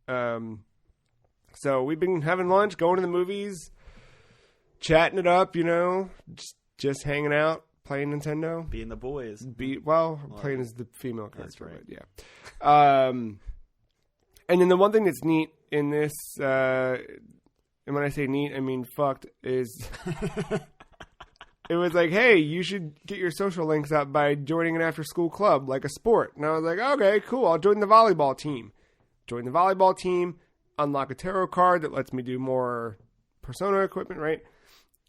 So we've been having lunch, going to the movies, chatting it up, just hanging out, playing Nintendo, being the boys. Playing as the female character. That's right. But yeah. And then the one thing that's neat in this, and when I say neat, I mean fucked, is it was like, hey, you should get your social links up by joining an after-school club, like a sport. And I was like, okay, cool, I'll join the volleyball team. Join the volleyball team, unlock a tarot card that lets me do more Persona equipment, right?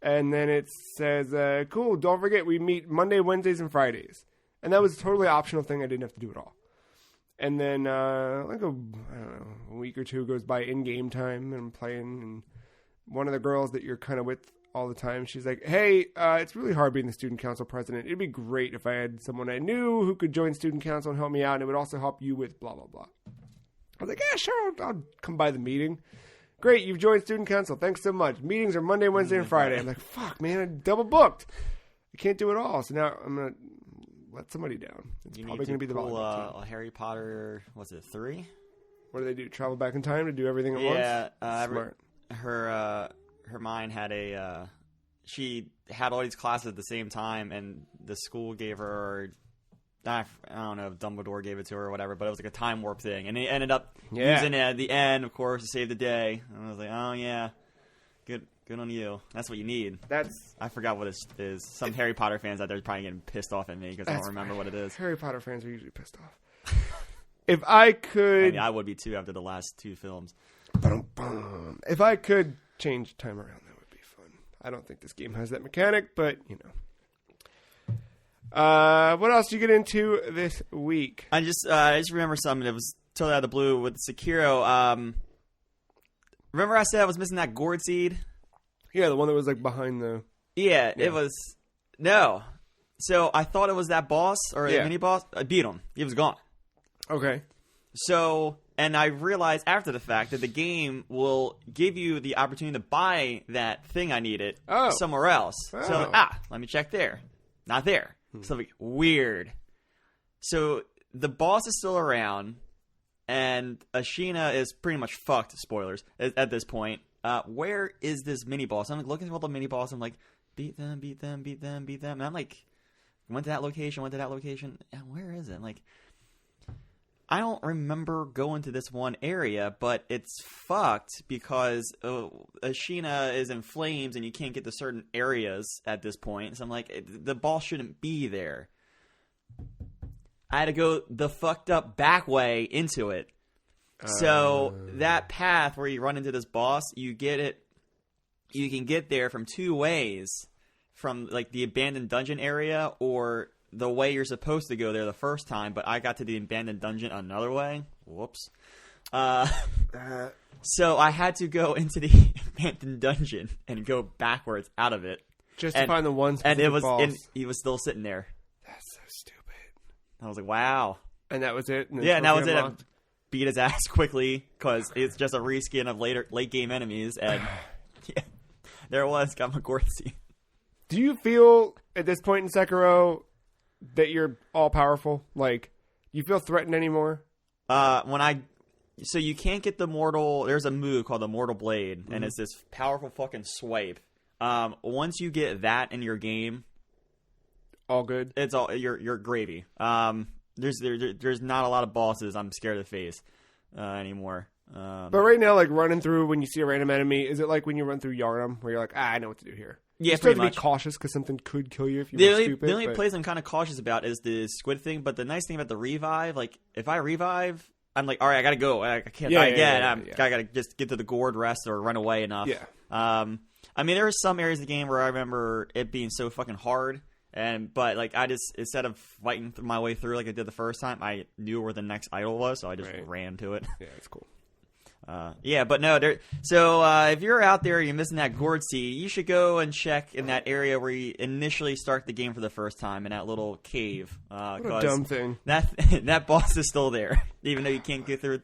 And then it says, cool, don't forget, we meet Monday, Wednesdays, and Fridays. And that was a totally optional thing I didn't have to do at all. And then, a week or 2 goes by in game time, and I'm playing, and one of the girls that you're kind of with all the time, she's like, hey, it's really hard being the student council president. It'd be great if I had someone I knew who could join student council and help me out, and it would also help you with blah, blah, blah. I was like, yeah, sure, I'll come by the meeting. Great, you've joined student council. Thanks so much. Meetings are Monday, Wednesday, and Friday. I'm like, fuck, man, I double booked. You can't do it all. So now I'm gonna let somebody down. It's probably gonna be the volleyball team. Harry Potter. Was it 3? What do they do? Travel back in time to do everything at once? Yeah, Smart. Her mind had a. She had all these classes at the same time, and the school gave her. I don't know if Dumbledore gave it to her or whatever, but it was like a time warp thing, and he ended up using it at the end, of course, to save the day. And I was like, oh yeah, good on you. That's what you need. I forgot what it is. Some Harry Potter fans out there are probably getting pissed off at me because I don't remember what it is. Harry Potter fans are usually pissed off. If I could, I mean, I would be too after the last 2 films. If I could change time around, that would be fun. I don't think this game has that mechanic, but you know. What else did you get into this week? I just remember something that was totally out of the blue with Sekiro. Remember I said I was missing that gourd seed? Yeah, the one that was like behind the. Yeah, it was. No. So I thought it was that boss or the mini boss. I beat him. He was gone. Okay. So, and I realized after the fact that the game will give you the opportunity to buy that thing I needed somewhere else. Oh. So, let me check there. Not there. Something weird. So the boss is still around, and Ashina is pretty much fucked. Spoilers at this point. Where is this mini boss? I'm like looking for all the mini boss. I'm like, beat them. And I'm like, went to that location. And where is it? I'm like, I don't remember going to this one area, but it's fucked because Ashina is in flames and you can't get to certain areas at this point. So I'm like, the ball shouldn't be there. I had to go the fucked up back way into it. So that path where you run into this boss, you can get there from 2 ways. From like the abandoned dungeon area or the way you're supposed to go there the first time, but I got to the abandoned dungeon another way. Whoops. So I had to go into the abandoned dungeon and go backwards out of it. Just to find the one and it was boss. He was still sitting there. That's so stupid. I was like, wow. And that was it? And that was it. I beat his ass quickly because it's just a reskin of late game enemies. And there it was. Got my Gortzy. Do you feel at this point in Sekiro that you're all powerful? Like, you feel threatened anymore? So you can't get the mortal. There's a move called the Mortal Blade, and it's this powerful fucking swipe. Once you get that in your game, all good. It's all you're gravy. There's not a lot of bosses I'm scared to face anymore. But right now, like running through when you see a random enemy, is it like when you run through Yharnam where you're like, I know what to do here? Yeah, you still have to be cautious because something could kill you if you were stupid. The only place I'm kind of cautious about is the squid thing. But the nice thing about the revive, like if I revive, I'm like, all right, I gotta go. I can't die again. I gotta just get to the gourd rest or run away enough. Yeah. I mean, there are some areas of the game where I remember it being so fucking hard, but like I just instead of fighting my way through like I did the first time, I knew where the next idol was, so I just ran to it. Yeah, it's cool. But no, if you're out there and you're missing that gourd seed, you should go and check in that area where you initially start the game for the first time in that little cave. What a dumb thing. That boss is still there, even though you can't get through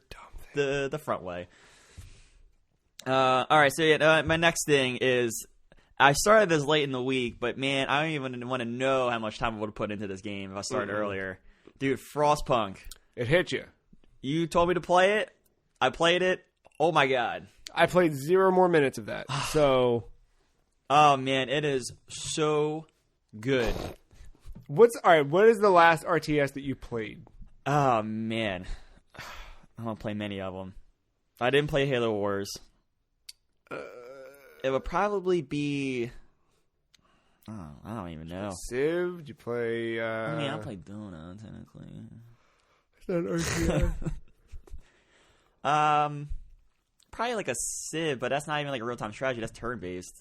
the front way. All right, so my next thing is I started this late in the week, but man, I don't even want to know how much time I would have put into this game if I started earlier. Dude, Frostpunk. It hit you. You told me to play it. I played it. Oh my god. I played 0 more minutes of that. So oh man, it is so good. What is the last RTS that you played? Oh man. I don't play many of them. I didn't play Halo Wars. It would probably be I don't even know. Civ? Did you play I mean, I played Duna technically. It's not an RTS. Probably like a Civ, but that's not even like a real-time strategy. That's turn-based.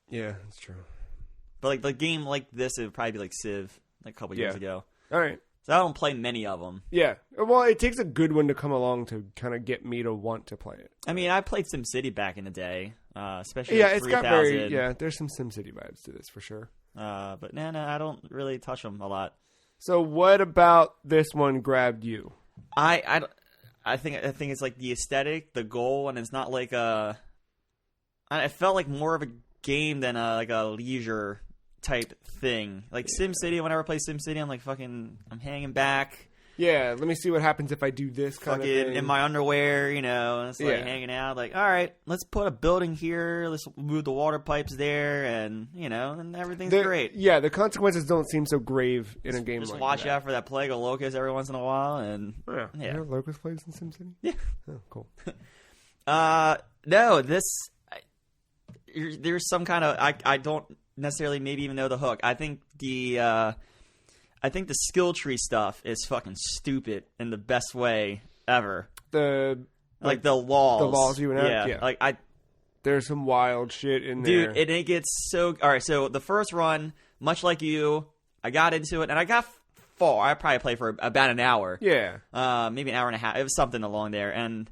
Yeah, that's true. But like the game like this, it would probably be like Civ, like a couple years ago. All right. So I don't play many of them. Yeah. Well, it takes a good one to come along to kind of get me to want to play it. I mean, I played SimCity back in the day, especially it's 3000. got there's some SimCity vibes to this for sure. But no, I don't really touch them a lot. So what about this one grabbed you? I think it's like the aesthetic, the goal, and it's not like it felt like more of a game than like a leisure type thing. Like SimCity, whenever I play SimCity, I'm like I'm hanging back. Yeah, let me see what happens if I do this kind of thing. In my underwear, you know, and it's like hanging out. Like, all right, let's put a building here. Let's move the water pipes there, and you know, and everything's great. Yeah, the consequences don't seem so grave in a game. Just like watch that. out for that plague of locusts every once in a while, and Yeah, there are locust plagues in SimCity. Yeah. Oh, cool. No, there's some kind of I don't necessarily maybe even know the hook. I think the skill tree stuff is fucking stupid in the best way ever. The laws you enact. Yeah. There's some wild shit in there, dude. And it gets so all right. So the first run, much like you, I got into it and I got far. I probably played for about an hour. Yeah. Maybe an hour and a half. It was something along there, and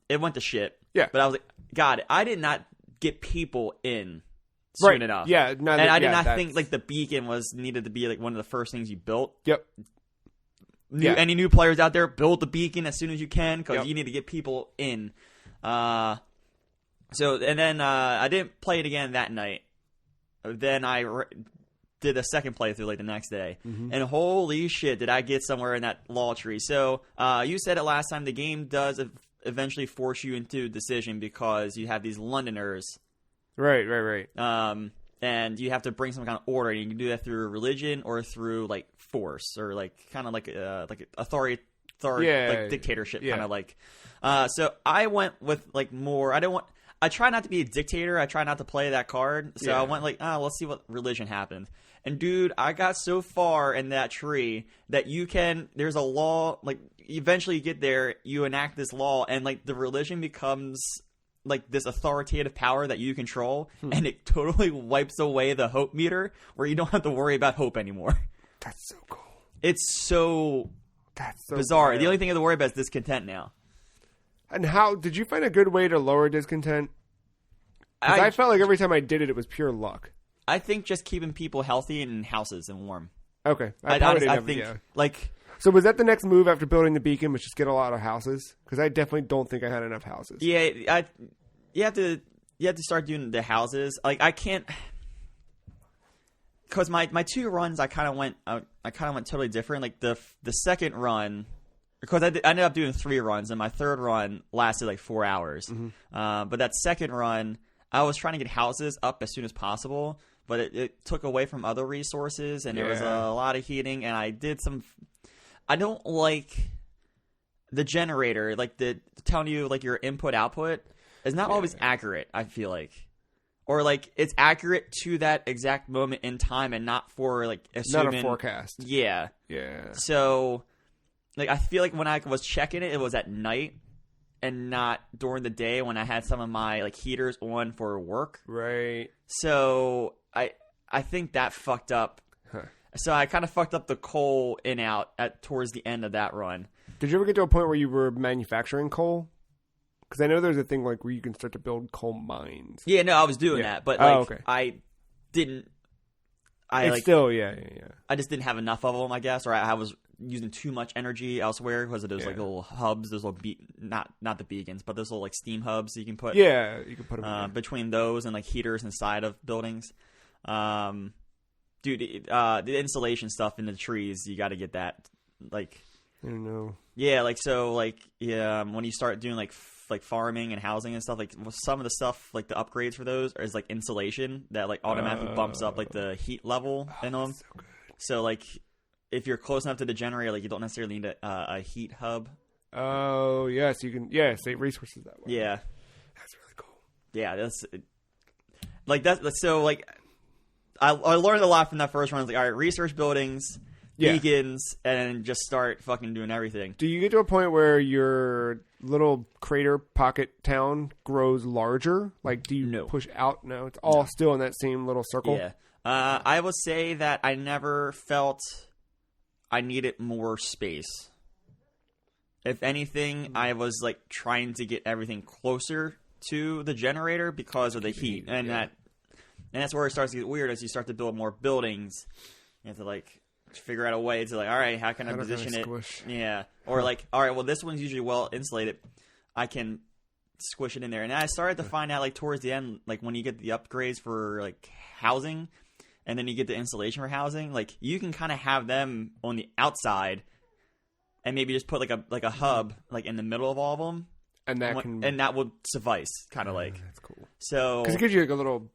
it went to shit. Yeah. But I was like, God, I did not get people in soon enough. Yeah, and I did not think like the beacon needed to be like one of the first things you built. Yep. Any new players out there, build the beacon as soon as you can because you need to get people in. So and then I didn't play it again that night. Then I did a second playthrough like the next day, and holy shit, did I get somewhere in that law tree. So you said it last time. The game does eventually force you into a decision because you have these Londoners. Right. And you have to bring some kind of order. And you can do that through religion or through like force or like kind of like authority like dictatorship kind of like. So I went with like more. I try not to be a dictator. I try not to play that card. So I went like, let's see what religion happened. And dude, I got so far in that tree that there's a law. Like eventually you get there, you enact this law, and like the religion becomes like this authoritative power that you control, and it totally wipes away the hope meter where you don't have to worry about hope anymore. That's so cool. It's so bizarre. Wild. The only thing I have to worry about is discontent now. And how did you find a good way to lower discontent? Because I felt like every time I did it, it was pure luck. I think just keeping people healthy and in houses and warm. Okay. I think like. So was that the next move after building the beacon? Was just get a lot of houses? Because I definitely don't think I had enough houses. Yeah, you have to start doing the houses. Like I can't, because my two runs I kind of went totally different. Like the second run, because I ended up doing 3 runs, and my third run lasted like 4 hours. But that second run, I was trying to get houses up as soon as possible, but it took away from other resources, and there was a lot of heating, and I did some. I don't like the generator, like telling you like your input output is not always accurate. I feel like, or like it's accurate to that exact moment in time and not for like assuming, not a forecast. Yeah. So, like I feel like when I was checking it, it was at night and not during the day when I had some of my like heaters on for work. Right. So I think that fucked up. So I kind of fucked up the coal in out towards the end of that run. Did you ever get to a point where you were manufacturing coal? Because I know there's a thing like where you can start to build coal mines. Yeah, no, I was doing that, but like I didn't. I just didn't have enough of them, I guess, or I was using too much energy elsewhere because of those like little hubs, those little not the beacons, but those little like steam hubs you can put. Yeah, you can put them between those and like heaters inside of buildings. Dude, the insulation stuff in the trees, you got to get that. Like, I don't know. Yeah, like so, like when you start doing like farming and housing and stuff, like some of the stuff, like the upgrades for those is like insulation that like automatically bumps up like the heat level in them. So good. So like if you're close enough to the generator, like you don't necessarily need a heat hub. Oh yes, you can save resources that way. Yeah, that's really cool. Yeah, that's so like. I learned a lot from that first run. I was like, all right, research buildings, beacons, and just start fucking doing everything. Do you get to a point where your little crater pocket town grows larger? Like, do you push out? No, it's all still in that same little circle? Yeah. I will say that I never felt I needed more space. If anything, I was like trying to get everything closer to the generator because of the heat. And that's where it starts to get weird as you start to build more buildings. You have to like figure out a way to like, all right, how can I position it? Yeah. Or like, all right, well, this one's usually well insulated. I can squish it in there. And I started to find out like towards the end, like when you get the upgrades for like housing, and then you get the installation for housing, like you can kind of have them on the outside, and maybe just put like a hub like in the middle of all of them, and that will suffice, kind of like. That's cool. So because it gives you like a little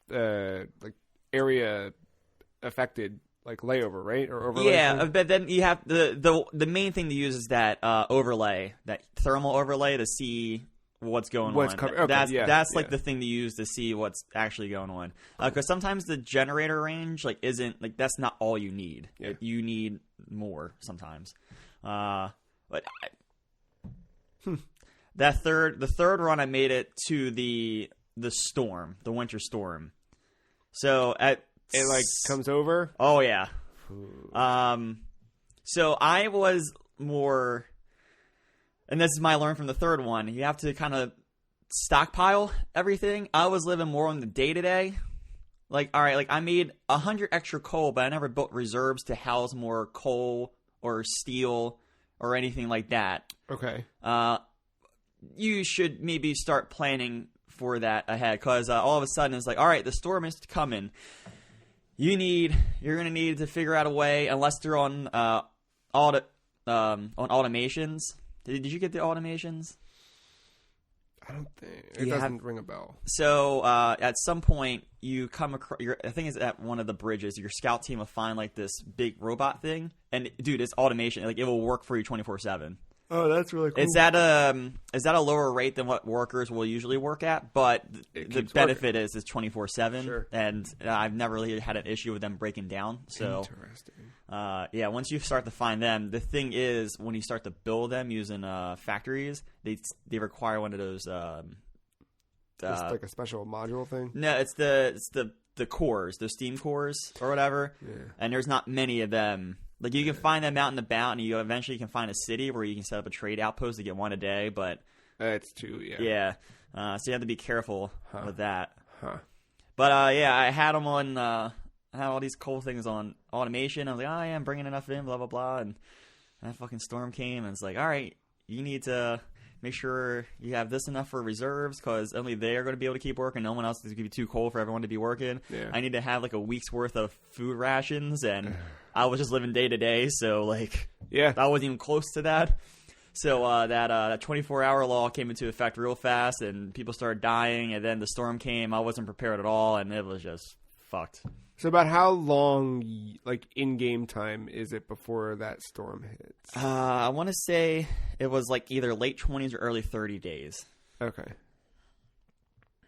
like area affected like layover, right? Or overlay. Yeah, but then you have the main thing to use is that overlay, that thermal overlay to see what's going on. Okay, that's like the thing to use to see what's actually going on. Because sometimes the generator range like isn't like that's not all you need. Yeah. You need more sometimes. But the third run I made it to the storm, the winter storm. So it like comes over. Oh yeah. Ooh. So I was more. And this is my learn from the third one. You have to kind of stockpile everything. I was living more on the day-to-day. Like, all right, like I made 100 extra coal, but I never built reserves to house more coal or steel or anything like that. Okay. You should maybe start planning for that ahead, because all of a sudden it's like, all right, the storm is coming. You're going to need to figure out a way, unless they're on automations. Did you get the automations? I don't think it doesn't ring a bell. So at some point you come across. I think it's at one of the bridges. Your scout team will find like this big robot thing, and dude, it's automation. Like it will work for you 24/7. Oh, that's really cool. Is that a lower rate than what workers will usually work at? But the benefit is it's 24/7, sure. And I've never really had an issue with them breaking down. So interesting. Yeah, once you start to find them, the thing is when you start to build them using factories, they require one of those. It's like a special module thing. No, it's the cores, the steam cores or whatever. Yeah. And there's not many of them. Like you can find them out and about, and you eventually can find a city where you can set up a trade outpost to get one a day. But it's two, yeah. Yeah, so you have to be careful with that. Huh. But yeah, I had them on. I had all these cool things on automation. I was like, oh yeah, I'm bringing enough in, blah blah blah, and that fucking storm came, and it's like, all right, you need to make sure you have this enough for reserves, because only they are going to be able to keep working. No one else is going to be too cold for everyone to be working. Yeah. I need to have like a week's worth of food rations, and I was just living day to day, so like, yeah, I wasn't even close to that. So that 24-hour law came into effect real fast, and people started dying. And then the storm came. I wasn't prepared at all, and it was just fucked. So about how long, like in-game time, is it before that storm hits? I want to say it was like either late 20s or early 30 days. Okay.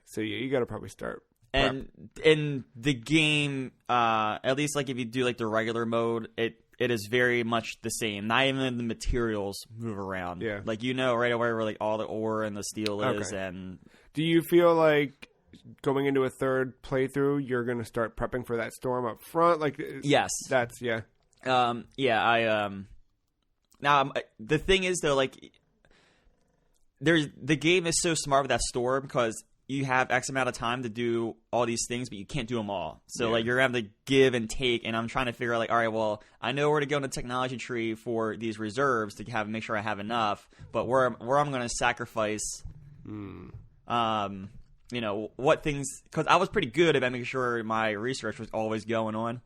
So yeah, you got to probably start. And in the game, at least like if you do like the regular mode, it is very much the same. Not even the materials move around. Yeah. Like right away where like all the ore and the steel is. Okay. And do you feel like going into a third playthrough, you're going to start prepping for that storm up front? Like yes, that's yeah. Yeah. Now the thing is though, like the game is so smart with that storm because you have X amount of time to do all these things, but you can't do them all. So, like, you're going to have to give and take, and I'm trying to figure out, like, all right, well, I know where to go in the technology tree for these reserves to make sure I have enough, but where I'm going to sacrifice, what things, because I was pretty good about making sure my research was always going on,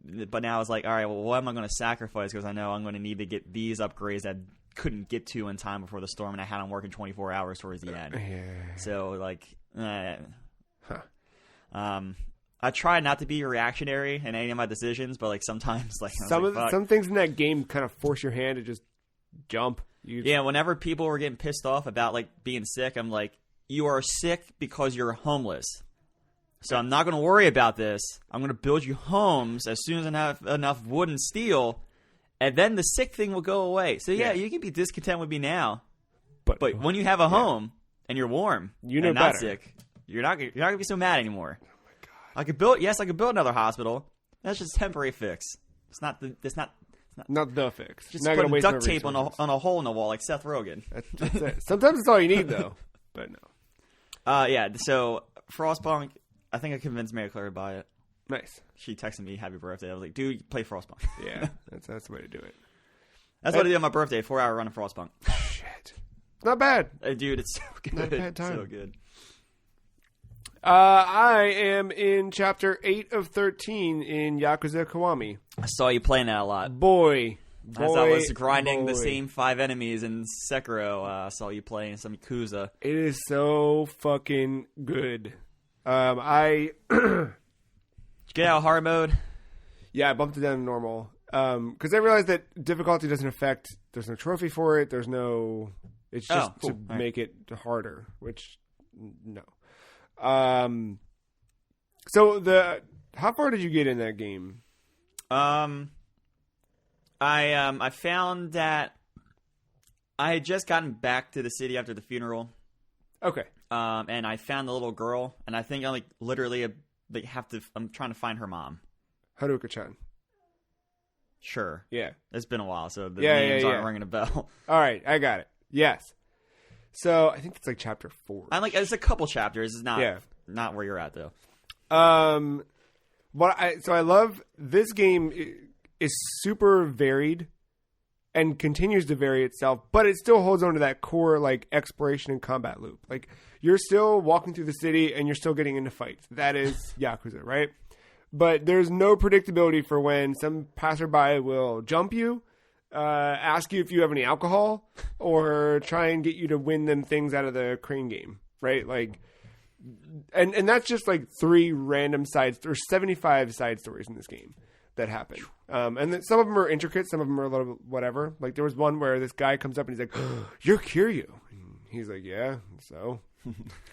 but now it's like, all right, well, what am I going to sacrifice, because I know I'm going to need to get these upgrades that couldn't get to in time before the storm, and I had them working 24 hours towards the end. Yeah. So like, I try not to be reactionary in any of my decisions, but like sometimes, like some things in that game kind of force your hand to just jump. Yeah, whenever people were getting pissed off about like being sick, I'm like, you are sick because you're homeless. So I'm not going to worry about this. I'm going to build you homes as soon as I have enough wood and steel. And then the sick thing will go away. So yeah, you can be discontent with me now, but when you have a home and you're warm, and not better. Sick, you're not gonna be so mad anymore. Oh my god! I could build another hospital. That's just a temporary fix. It's not the fix. Just not put duct tape on a hole in the wall like Seth Rogen. That's it. Sometimes it's all you need though, but no. Yeah. So Frostpunk, I think I convinced Mary Claire to buy it. Nice. She texted me happy birthday. I was like, dude, play Frostpunk. Yeah, that's the way to do it. That's what I did on my birthday, 4-hour run of Frostpunk. Shit. Not bad. Dude, it's so good. Not a bad time. So good. I am in chapter 8 of 13 in Yakuza Kiwami. I saw you playing that a lot. Boy, as I was grinding the same 5 enemies in Sekiro, I saw you playing some Yakuza. It is so fucking good. Did you get out of hard mode? Yeah, I bumped it down to normal. Because I realized that difficulty doesn't affect... There's no trophy for it. There's no... It's just cool. to make it harder, which... No. So how far did you get in that game? I found that I had just gotten back to the city after the funeral. Okay. And I found the little girl, and I think I I'm trying to find her mom. Haruka-chan. Sure. Yeah. It's been a while, so the names aren't ringing a bell. All right, I got it. Yes. So I think it's like chapter 4. It's a couple chapters. It's not where you're at though. I love this game is super varied and continues to vary itself, but it still holds on to that core like exploration and combat loop. Like you're still walking through the city and you're still getting into fights. That is Yakuza, right? But there's no predictability for when some passerby will jump you, ask you if you have any alcohol, or try and get you to win them things out of the crane game, right? Like, and that's just like 3 random or 75 side stories in this game that happen. And then some of them are intricate, some of them are a little bit whatever. Like there was one where this guy comes up and he's like, oh, "You're Kiryu." And he's like, "Yeah, so."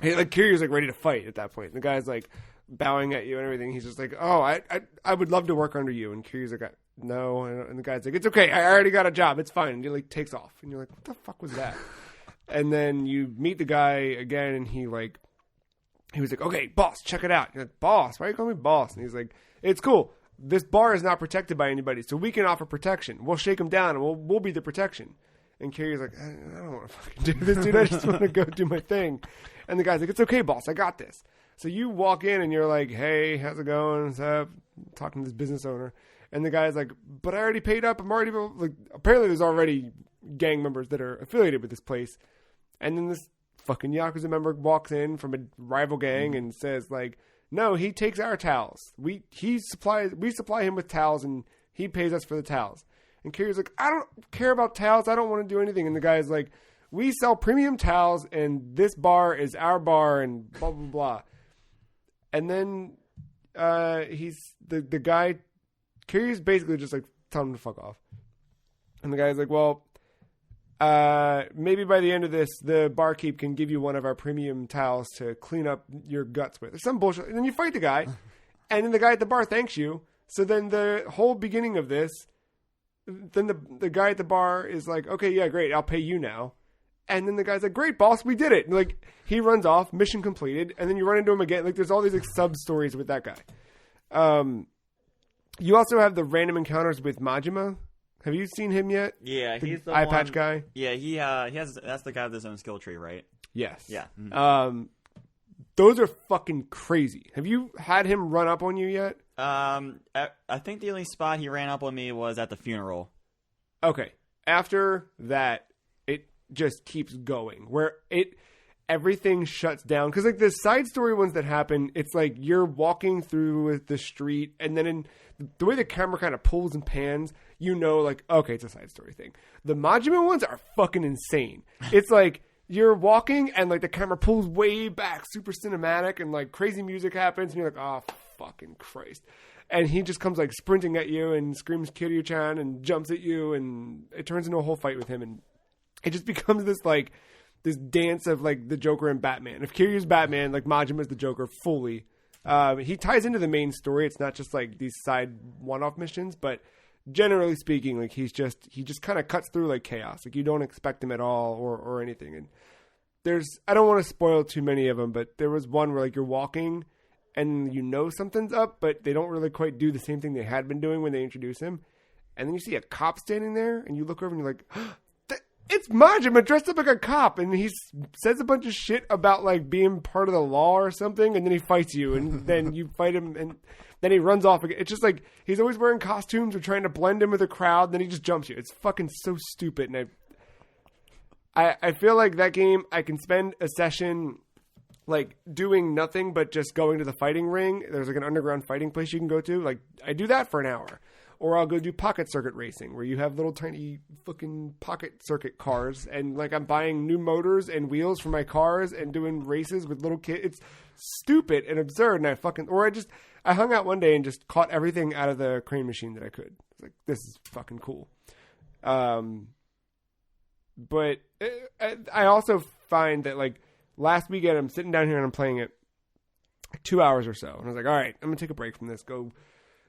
Like Kiryu's like ready to fight at that point. And the guy's like bowing at you and everything. He's just like, "Oh, I would love to work under you." And Kiryu's like, "No." And the guy's like, "It's okay. I already got a job. It's fine." And he like takes off. And you're like, "What the fuck was that?" And then you meet the guy again, and he was like, "Okay, boss, check it out." And you're like, "Boss? Why are you calling me boss?" And he's like, "It's cool. This bar is not protected by anybody, so we can offer protection. We'll shake him down, and we'll be the protection." And Kiryu's like, "I don't want to fucking do this, dude. I just want to go do my thing." And the guy's like, "It's okay, boss. I got this." So you walk in and you're like, "Hey, how's it going?" What's up? Talking to this business owner. And the guy's like, "But I already paid up. I'm already..." Like, apparently there's already gang members that are affiliated with this place. And then this fucking Yakuza member walks in from a rival gang and says like, "No, he takes our towels. We supply him with towels and he pays us for the towels." And Kiryu's like, "I don't care about towels. I don't want to do anything." And the guy's like, "We sell premium towels and this bar is our bar and blah, blah, blah." And then he's the guy, Kiryu's basically just like telling him to fuck off. And the guy's like, "Well, maybe by the end of this, the barkeep can give you one of our premium towels to clean up your guts with." Or some bullshit. And then you fight the guy, and then the guy at the bar thanks you. So then the whole beginning of this, then the guy at the bar is like, "Okay, yeah, great, I'll pay you now." And then the guy's like, "Great, boss, we did it." And like he runs off, mission completed, and then you run into him again. Like there's all these like sub stories with that guy. You also have the random encounters with Majima. Have you seen him yet? Yeah, he's the eye one, patch guy. Yeah, he has. That's the guy with his own skill tree, right? Yes. Yeah. Mm-hmm. Those are fucking crazy. Have you had him run up on you yet? I think the only spot he ran up on me was at the funeral. Okay. After that, it just keeps going. Where everything shuts down. Because like the side story ones that happen, it's like you're walking through the street, and then in the way the camera kind of pulls and pans, you know, like, okay, it's a side story thing. The Majima ones are fucking insane. It's like you're walking and like the camera pulls way back, super cinematic, and like crazy music happens, and you're like, oh, fucking Christ. And he just comes like sprinting at you and screams Kiryu-chan and jumps at you, and it turns into a whole fight with him, and it just becomes this like this dance of like the Joker and Batman. If Kiryu's Batman, like Majima's the Joker fully. He ties into the main story. It's not just like these side one-off missions, but generally speaking, like he just kind of cuts through like chaos. Like you don't expect him at all or anything. And I don't want to spoil too many of them, but there was one where like you're walking and you know something's up, but they don't really quite do the same thing they had been doing when they introduce him. And then you see a cop standing there, and you look over and you're like, it's Majima dressed up like a cop, and he says a bunch of shit about like being part of the law or something, and then he fights you, and then you fight him, and then he runs off again. It's just like he's always wearing costumes or trying to blend in with the crowd, and then he just jumps you. It's fucking so stupid, and I feel like that game, I can spend a session like doing nothing but just going to the fighting ring. There's like an underground fighting place you can go to. Like I do that for an hour. Or I'll go do pocket circuit racing where you have little tiny fucking pocket circuit cars and like I'm buying new motors and wheels for my cars and doing races with little kids. It's stupid and absurd. And I hung out one day and just caught everything out of the crane machine that I could. It's like, this is fucking cool. But I also find that like last weekend I'm sitting down here and I'm playing it 2 hours or so. And I was like, all right, I'm going to take a break from this. Go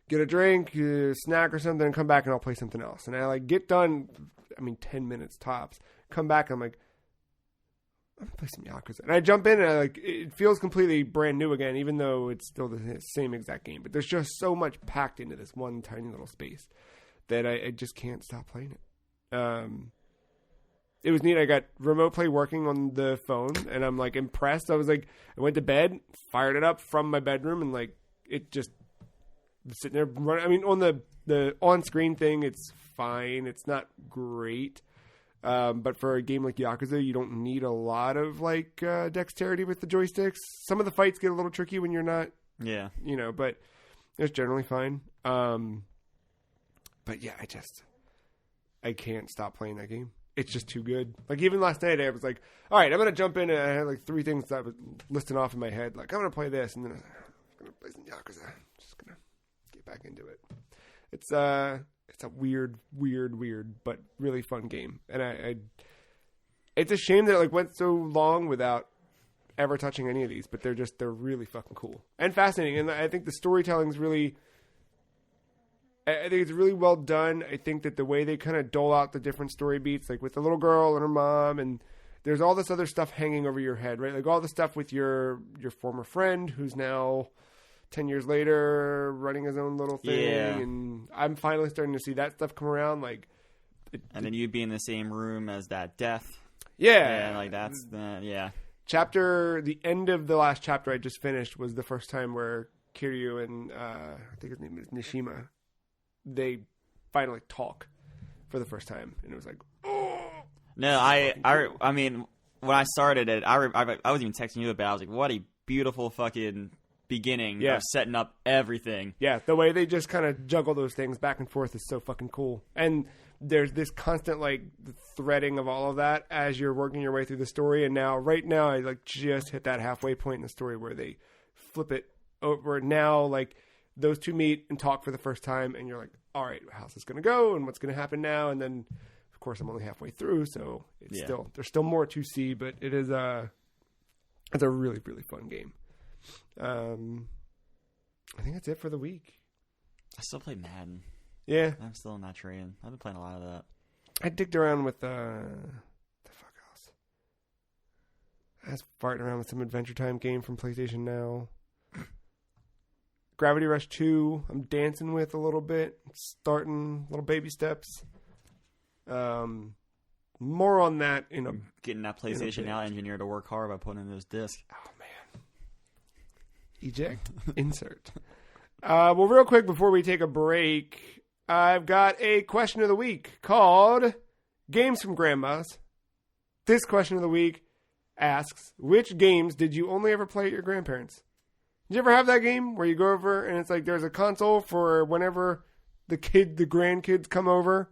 get a drink, a snack or something, and come back and I'll play something else. And I like get done, 10 minutes tops. Come back and I'm like, I'm going to play some Yakuza. And I jump in and it feels completely brand new again, even though it's still the same exact game. But there's just so much packed into this one tiny little space that I just can't stop playing it. It was neat. I got remote play working on the phone and I'm like impressed. I went to bed, fired it up from my bedroom and like it just sitting there running. On the on-screen thing, it's fine. It's not great. But for a game like Yakuza, you don't need a lot of like dexterity with the joysticks. Some of the fights get a little tricky when you're not, but it's generally fine. But yeah, I can't stop playing that game. It's just too good. Like even last night, I was like, all right, I'm going to jump in and I had like 3 things that I was listing off in my head. Like I'm going to play this and then I'm going to play some Yakuza. I'm just going to get back into it. It's a weird, but really fun game. And it's a shame that it like went so long without ever touching any of these, but they're really fucking cool and fascinating. And I think the storytelling's really, I think it's really well done. I think that the way they kind of dole out the different story beats, like with the little girl and her mom, and there's all this other stuff hanging over your head, right? Like all the stuff with your former friend who's now 10 years later running his own little thing. Yeah. And I'm finally starting to see that stuff come around. Like, and then you'd be in the same room as that death. Yeah. Yeah, like that's yeah. The end of the last chapter I just finished was the first time where Kiryu and I think his name is Nishima, they finally talk for the first time, and it was like, oh. No, I mean, when I started it, I was even texting you about it. I was like, what a beautiful fucking beginning of setting up everything. Yeah, the way they just kind of juggle those things back and forth is so fucking cool. And there's this constant like threading of all of that as you're working your way through the story. And right now, I like just hit that halfway point in the story where they flip it over. Now, like those two meet and talk for the first time, and you're like, all right, how's this going to go, and what's going to happen now? And then, of course, I'm only halfway through, so there's still more to see, but it's a really, really fun game. I think that's it for the week. I still play Madden. Yeah. I'm still not trading. I've been playing a lot of that. I digged around with, the fuck else? I was farting around with some Adventure Time game from PlayStation Now. Gravity Rush 2, I'm dancing with a little bit. Starting little baby steps. More on that in a... Getting that PlayStation Now engineer to work hard by putting in those discs. Oh, man. Eject. Insert. Well, real quick before we take a break, I've got a question of the week called Games from Grandma's. This question of the week asks, which games did you only ever play at your grandparents'? Did you ever have that game where you go over and it's like there's a console for whenever the grandkids come over,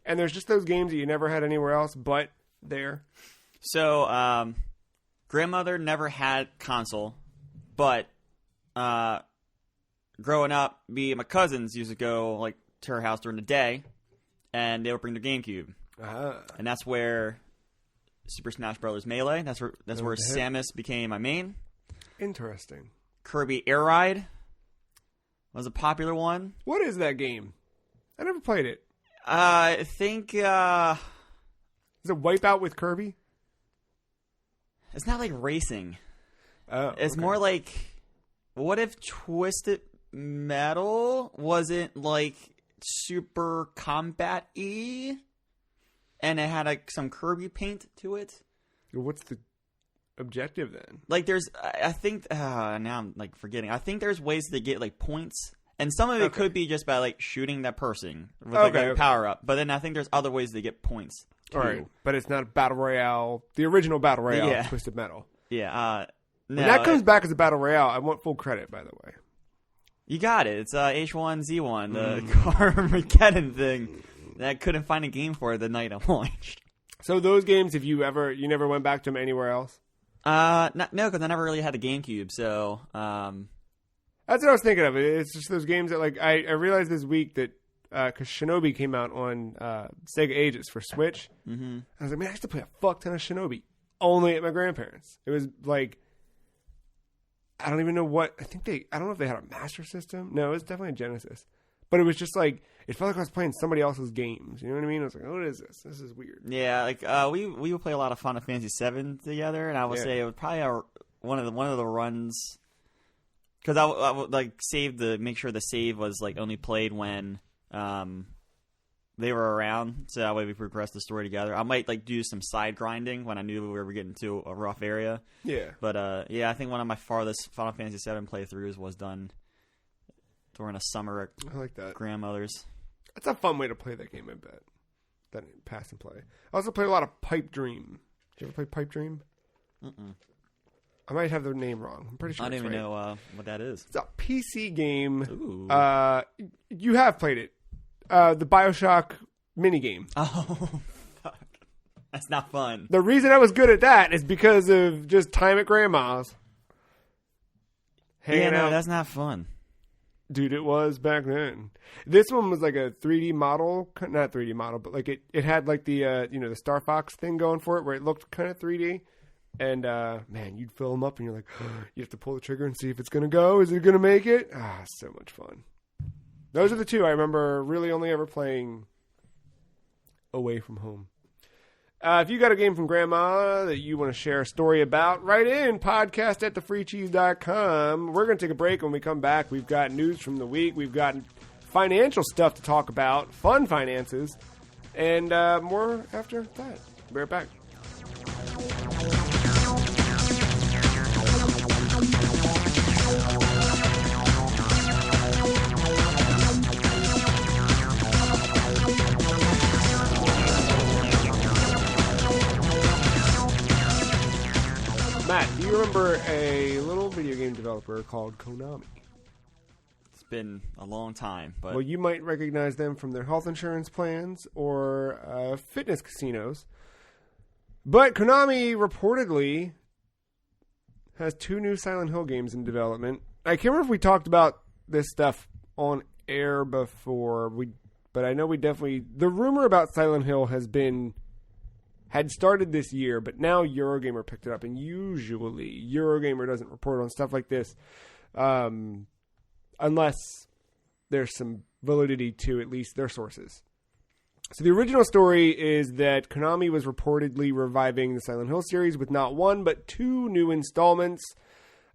and there's just those games that you never had anywhere else but there? So, grandmother never had console, but growing up, me and my cousins used to go like to her house during the day, and they would bring their GameCube, and that's where Super Smash Bros. Melee. That's where Samus became my main. Interesting. Kirby Air Ride was a popular one. What is that game? I never played it. I think is it Wipeout with Kirby? It's not like racing. Oh, it's more like, what if Twisted Metal wasn't like super combat-y and it had like some Kirby paint to it? What's the objective then? Like there's, I think now I'm like forgetting. I think there's ways to get like points, and some of it could be just by like shooting that person with like a power up. But then I think there's other ways to get points too. All right, but it's not a battle royale. The original battle royale, Twisted Metal. Yeah. No, when that comes back as a battle royale, I want full credit. By the way, you got it. It's H1Z1, the Armageddon thing that I couldn't find a game for the night I launched. So those games, if you never went back to them anywhere else? No, because I never really had a GameCube, so that's what I was thinking of. It's just those games that like I realized this week that because Shinobi came out on Sega Ages for Switch. Mm-hmm. I was like, man, I used to play a fuck ton of Shinobi only at my grandparents. It was like I don't even know what I don't know if they had a Master System. No, it was definitely a Genesis. But it was just like it felt like I was playing somebody else's games. You know what I mean? I was like, "What is this? This is weird." Yeah, like we would play a lot of Final Fantasy VII together, and I would say it was probably one of the runs because I would like make sure the save was like only played when they were around, so that way we progressed the story together. I might like do some side grinding when I knew we were getting to a rough area. Yeah, but I think one of my farthest Final Fantasy VII playthroughs was done during a summer at I like that. grandmother's. That's a fun way to play that game, I bet. That pass and play. I also played a lot of Pipe Dream. Did you ever play Pipe Dream? Mm-mm. I might have the name wrong. I'm pretty sure I don't even know what that is. It's a PC game. Ooh. You have played it. The BioShock minigame. Oh, fuck. That's not fun. The reason I was good at that is because of just time at grandma's. Hanging out. That's not fun. Dude, it was back then. This one was like a 3D model, not 3D model, but like it had like the the Star Fox thing going for it, where it looked kind of 3D. And man, you'd fill them up, and you're like, you have to pull the trigger and see if it's gonna go. Is it gonna make it? So much fun. Those are the two I remember really only ever playing away from home. If you got a game from Grandma that you want to share a story about, write in, podcast@thefreecheese.com. We're going to take a break. When we come back, we've got news from the week. We've got financial stuff to talk about, fun finances, and more after that. Be right back. Matt, do you remember a little video game developer called Konami? It's been a long time, but well, you might recognize them from their health insurance plans or fitness casinos. But Konami reportedly has 2 new Silent Hill games in development. I can't remember if we talked about this stuff on air before, but I know we definitely... The rumor about Silent Hill had started this year, but now Eurogamer picked it up, and usually Eurogamer doesn't report on stuff like this unless there's some validity to at least their sources. So the original story is that Konami was reportedly reviving the Silent Hill series with not 1, but 2 new installments.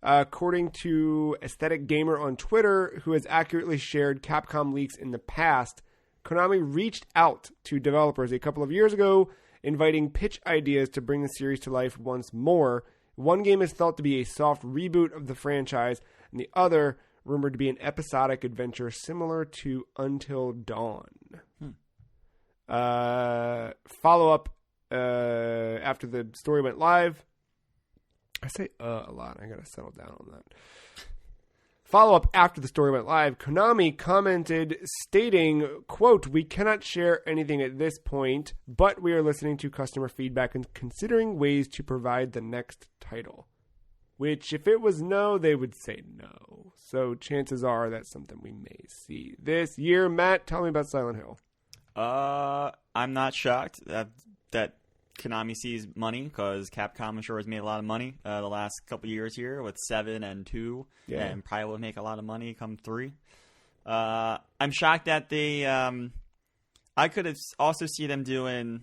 According to Aesthetic Gamer on Twitter, who has accurately shared Capcom leaks in the past, Konami reached out to developers a couple of years ago, inviting pitch ideas to bring the series to life once more. One game is thought to be a soft reboot of the franchise, and the other rumored to be an episodic adventure similar to Until Dawn. Follow-up after the story went live. I say a lot. I gotta settle down on that. Follow-up after the story went live, Konami commented stating, quote, "We cannot share anything at this point, but we are listening to customer feedback and considering ways to provide the next title." Which, if it was no, they would say no. So chances are that's something we may see this year. Matt, tell me about Silent Hill. I'm not shocked that Konami sees money, because Capcom, I'm sure, has made a lot of money the last couple years here with 7 and 2, and probably will make a lot of money come 3. I'm shocked that they... I could have also see them doing...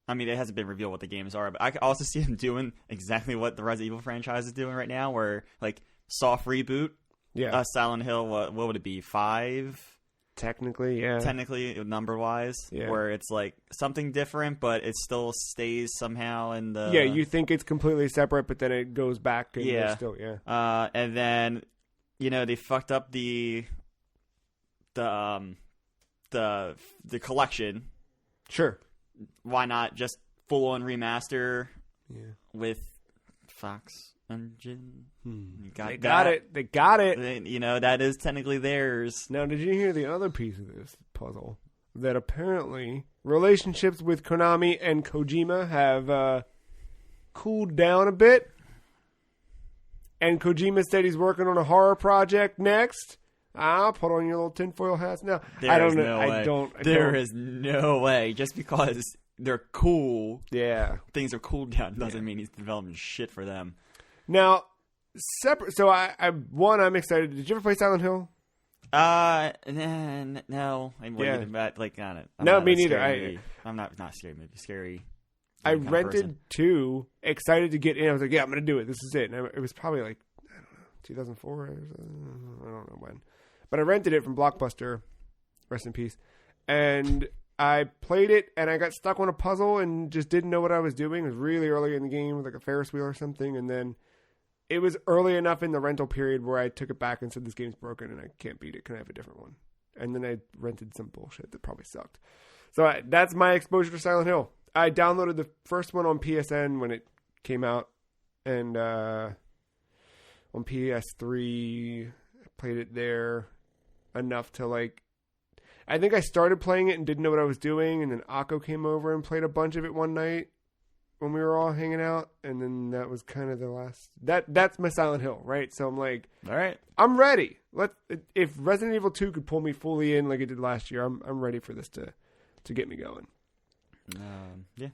I mean, it hasn't been revealed what the games are, but I could also see them doing exactly what the Resident Evil franchise is doing right now, where, like, soft reboot. Yeah. Silent Hill, what would it be, 5? Technically, yeah. Technically, number-wise, where it's like something different, but it still stays somehow in the... Yeah, you think it's completely separate, but then it goes back and yeah. Still, and then, they fucked up the collection. Sure. Why not just full-on remaster with Fox? engine. They got it. They got it. You know, that is technically theirs. Now, did you hear the other piece of this puzzle? That apparently relationships with Konami and Kojima have cooled down a bit. And Kojima said he's working on a horror project next. Put on your little tinfoil hats now. There is no way. Just because they're cool. Yeah. Things are cooled down doesn't mean he's developing shit for them. Now, separate. So I'm excited. Did you ever play Silent Hill? No. I'm waiting about on it. No, me neither. I'm not scary movie. Scary. I rented 2, excited to get in. I was like, yeah, I'm going to do it. This is it. And it was probably like, I don't know, 2004 or something. I don't know when. But I rented it from Blockbuster. Rest in peace. And I played it, and I got stuck on a puzzle and just didn't know what I was doing. It was really early in the game with like a Ferris wheel or something. And then it was early enough in the rental period where I took it back and said, this game's broken and I can't beat it. Can I have a different one? And then I rented some bullshit that probably sucked. So that's my exposure to Silent Hill. I downloaded the first one on PSN when it came out, and on PS3, I played it there enough to like. I think I started playing it and didn't know what I was doing, and then Akko came over and played a bunch of it one night when we were all hanging out, and then that was kind of the last. That's my Silent Hill, right? So I'm like, all right, I'm ready. If Resident Evil 2 could pull me fully in like it did last year, I'm ready for this to get me going. Yeah.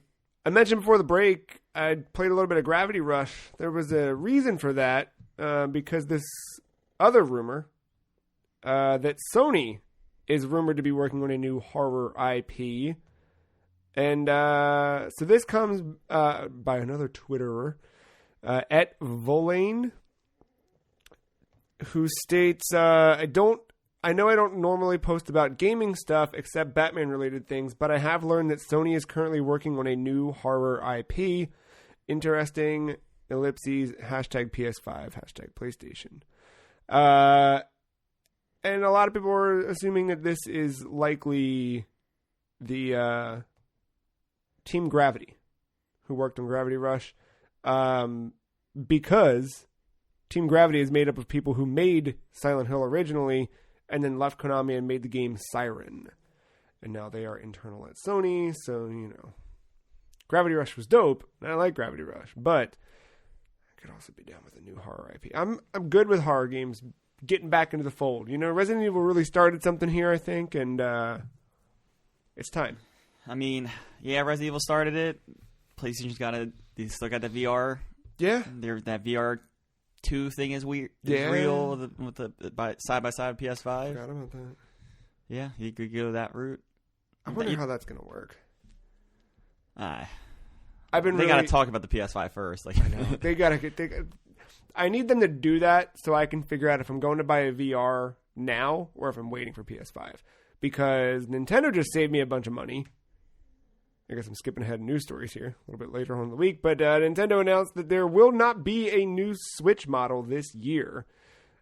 I mentioned before the break, I played a little bit of Gravity Rush. There was a reason for that, because this other rumor, that Sony is rumored to be working on a new horror IP. And so this comes by another Twitterer, at Volane, who states, I know I don't normally post about gaming stuff except Batman-related things, but I have learned that Sony is currently working on a new horror IP. Interesting, ellipses, #PS5, #PlayStation. And a lot of people are assuming that this is likely the Team Gravity, who worked on Gravity Rush, because Team Gravity is made up of people who made Silent Hill originally, and then left Konami and made the game Siren. And now they are internal at Sony, so, you know. Gravity Rush was dope, and I like Gravity Rush, but I could also be down with a new horror IP. I'm good with horror games getting back into the fold. You know, Resident Evil really started something here, I think, and it's time. I mean, yeah, Resident Evil started it. PlayStation's they still got the VR. Yeah. That VR 2 thing is weird. It's real with the side by side PS5. I forgot about that. Yeah, you could go that route. I wonder how that's gonna work. They gotta talk about the PS5 first. Like, I know I need them to do that so I can figure out if I'm going to buy a VR now or if I'm waiting for PS5. Because Nintendo just saved me a bunch of money. I guess I'm skipping ahead in news stories here a little bit later on in the week. But Nintendo announced that there will not be a new Switch model this year.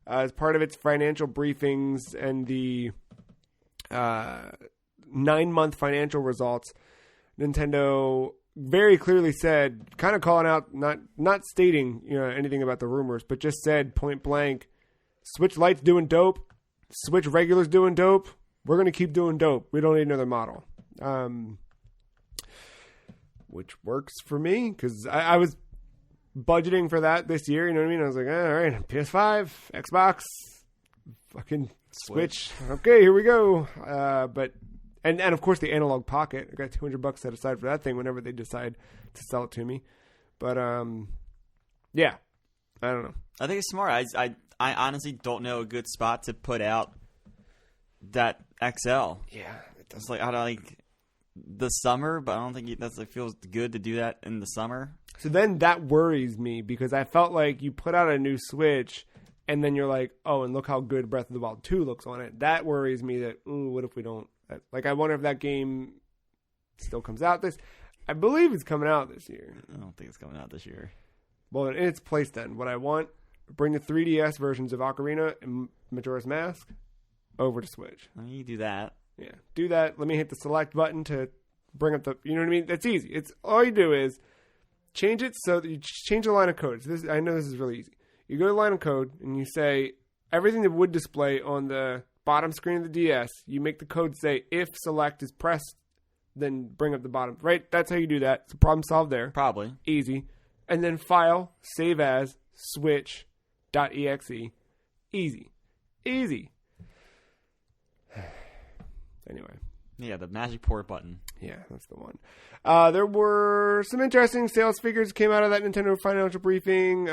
As part of its financial briefings and the 9-month financial results, Nintendo very clearly said, kind of calling out, not stating anything about the rumors, but just said point blank, Switch Lite's doing dope, Switch Regular's doing dope, we're going to keep doing dope. We don't need another model. Which works for me, because I was budgeting for that this year, you know what I mean? I was like, all right, PS5, Xbox, fucking Switch. Okay, here we go. And of course the analog pocket. I got $200 set aside for that thing whenever they decide to sell it to me. But yeah, I don't know. I think it's smart. I honestly don't know a good spot to put out that XL. Yeah, it's like I don't like the summer, but I don't think it feels good to do that in the summer. So then that worries me, because I felt like you put out a new Switch and then you're like, oh, and look how good Breath of the Wild 2 looks on it. That worries me that, what if we don't? Like, I wonder if that game still comes out I believe it's coming out this year. I don't think it's coming out this year. Well, in its place then, what I want, bring the 3DS versions of Ocarina and Majora's Mask over to Switch. I mean, you do that. Yeah, do that. Let me hit the select button to bring up the, you know what I mean? That's easy. It's all you do is change it so that you change the line of code. So I know this is really easy. You go to line of code and you say everything that would display on the bottom screen of the DS, you make the code say if select is pressed, then bring up the bottom. Right? That's how you do that. It's a problem solved there. Probably. Easy. And then file, save as, switch.exe. Easy. Easy. Anyway. Yeah, the magic port button. Yeah, that's the one. There were some interesting sales figures came out of that Nintendo financial briefing.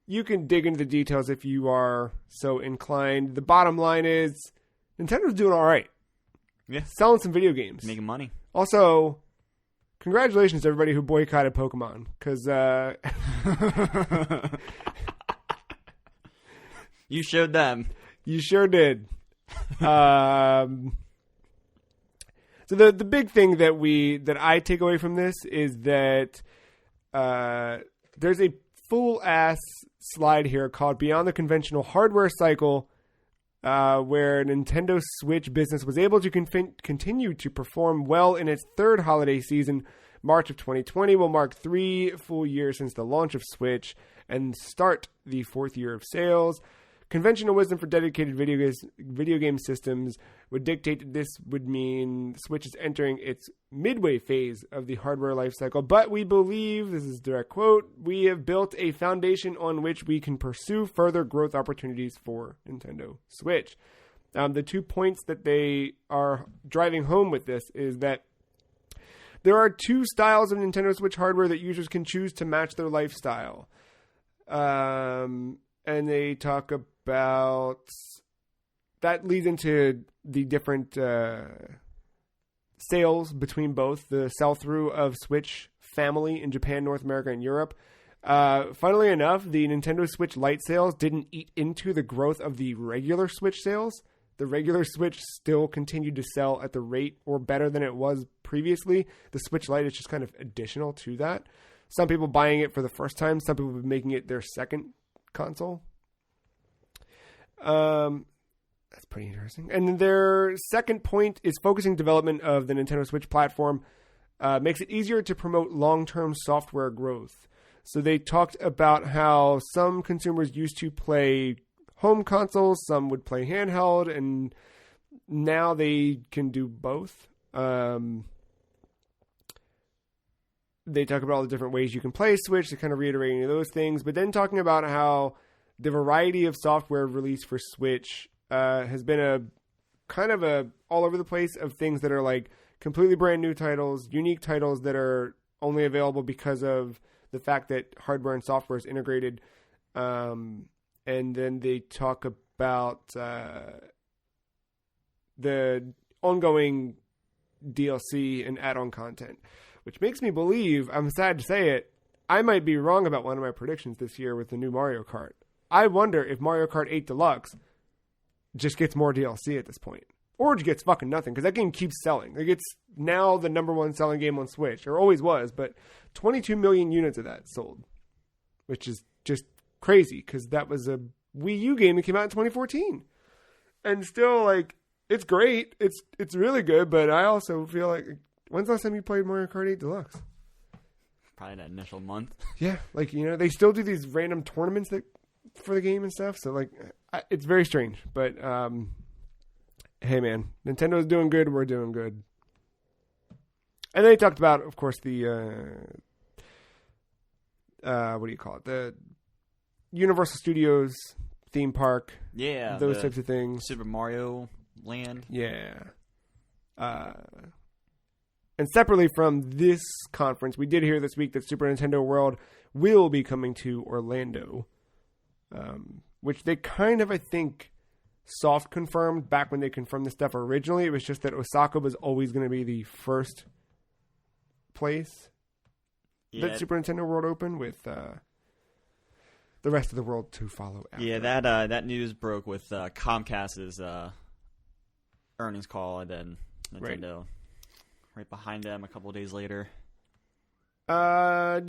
You can dig into the details if you are so inclined. The bottom line is Nintendo's doing all right. Yeah. Selling some video games. Making money. Also, congratulations to everybody who boycotted Pokemon. Because you showed them. You sure did. So the big thing that I take away from this is that there's a full ass slide here called Beyond the Conventional Hardware Cycle, where Nintendo Switch business was able to continue to perform well in its third holiday season. March of 2020 will mark 3 full years since the launch of Switch and start the 4th year of sales. Conventional wisdom for dedicated video game systems would dictate that this would mean Switch is entering its midway phase of the hardware life cycle. But we believe, this is a direct quote, we have built a foundation on which we can pursue further growth opportunities for Nintendo Switch. The 2 points that they are driving home with this is that there are 2 styles of Nintendo Switch hardware that users can choose to match their lifestyle. And they talk about that leads into the different sales between both the sell-through of Switch family in Japan, North America, and Europe. Funnily enough, the Nintendo Switch Lite sales didn't eat into the growth of the regular Switch sales. The regular Switch still continued to sell at the rate or better than it was previously. The Switch Lite is just kind of additional to that. Some people buying it for the first time. Some people making it their second console. That's pretty interesting. And their second point is focusing development of the Nintendo Switch platform makes it easier to promote long-term software growth. So they talked about how some consumers used to play home consoles, some would play handheld, and now they can do both. They talk about all the different ways you can play Switch, they're kind of reiterating those things, but then talking about how the variety of software released for Switch has been a kind of a all over the place of things that are like completely brand new titles, unique titles that are only available because of the fact that hardware and software is integrated. And then they talk about the ongoing DLC and add-on content, which makes me believe, I'm sad to say it, I might be wrong about one of my predictions this year with the new Mario Kart. I wonder if Mario Kart 8 Deluxe just gets more DLC at this point. Or it gets fucking nothing, because that game keeps selling. Like, it's now the number 1 selling game on Switch, or always was, but 22 million units of that sold, which is just crazy, because that was a Wii U game that came out in 2014. And still, like, it's great. It's really good, but I also feel like, when's the last time you played Mario Kart 8 Deluxe? Probably that initial month. Yeah, like, you know, they still do these random tournaments for the game and stuff, so, like, it's very strange, but, hey, man, Nintendo's doing good, we're doing good. And they talked about, of course, the, what do you call it? The Universal Studios theme park. Yeah. Those types of things. Super Mario Land. Yeah. And separately from this conference, we did hear this week that Super Nintendo World will be coming to Orlando, which they kind of, I think, soft confirmed back when they confirmed this stuff originally. It was just that Osaka was always going to be the first place that Super Nintendo World opened, with the rest of the world to follow after. Yeah, that news broke with Comcast's earnings call, and then Nintendo right behind them a couple of days later. You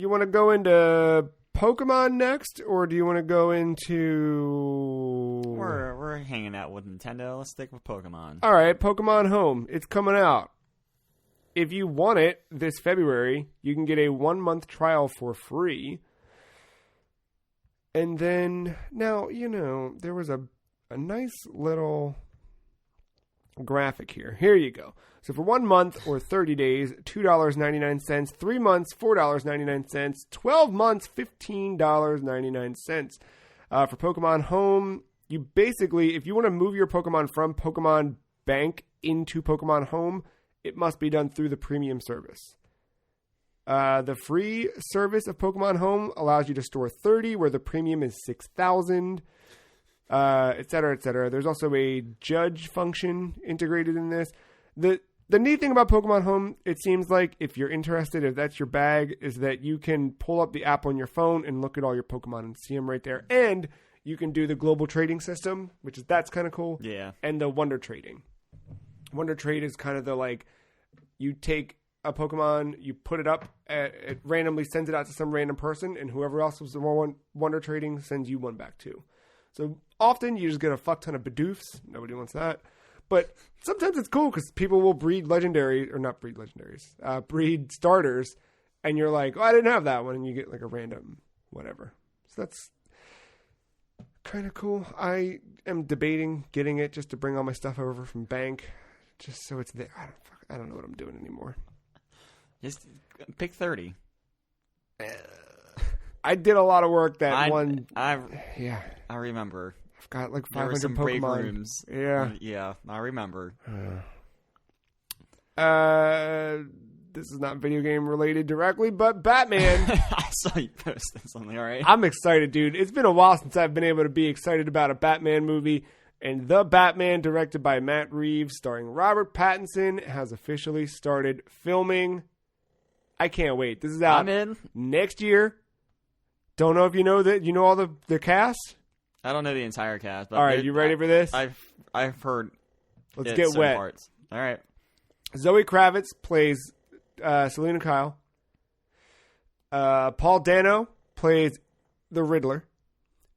want to go into Pokemon next, or do you want to go into... We're hanging out with Nintendo. Let's stick with Pokemon. All right, Pokemon Home. It's coming out. if you want it this February, you can get a 1-month trial for free. And then, now, there was a nice little graphic here. Here you go. So for 1 month or 30 days, $2.99. 3 months, $4.99. 12 months, $15.99. For Pokemon Home, you basically, if you want to move your Pokemon from Pokemon Bank into Pokemon Home, it must be done through the premium service. The free service of Pokemon Home allows you to store 30, where the premium is 6,000, et cetera, et cetera. There's also a judge function integrated in this. The neat thing about Pokemon Home, it seems like, if you're interested, if that's your bag, is that you can pull up the app on your phone and look at all your Pokemon and see them right there. And you can do the global trading system, that's kind of cool. Yeah. And the Wonder Trading. Wonder Trade is kind of the, you take a Pokemon, you put it up, it randomly sends it out to some random person, and whoever else was the one Wonder Trading sends you one back too. So often you just get a fuck ton of Bidoofs. Nobody wants that. But sometimes it's cool because people will breed breed starters, and you're like, oh, I didn't have that one, and you get a random whatever. So that's kind of cool. I am debating getting it just to bring all my stuff over from bank, just so it's there. I don't know what I'm doing anymore. Just pick 30. I did a lot of work that I remember. I've got 500 there were some Pokemon. break rooms. Yeah. Yeah, I remember. This is not video game related directly, but Batman. I saw you post something, all right? I'm excited, dude. It's been a while since I've been able to be excited about a Batman movie. And The Batman, directed by Matt Reeves, starring Robert Pattinson, has officially started filming. I can't wait. This is out I'm in. next year. Don't know if you know all the cast. I don't know the entire cast. But all right, you ready for this? I've heard. Let's get wet. Parts. All right. Zoe Kravitz plays Selena Kyle. Paul Dano plays the Riddler.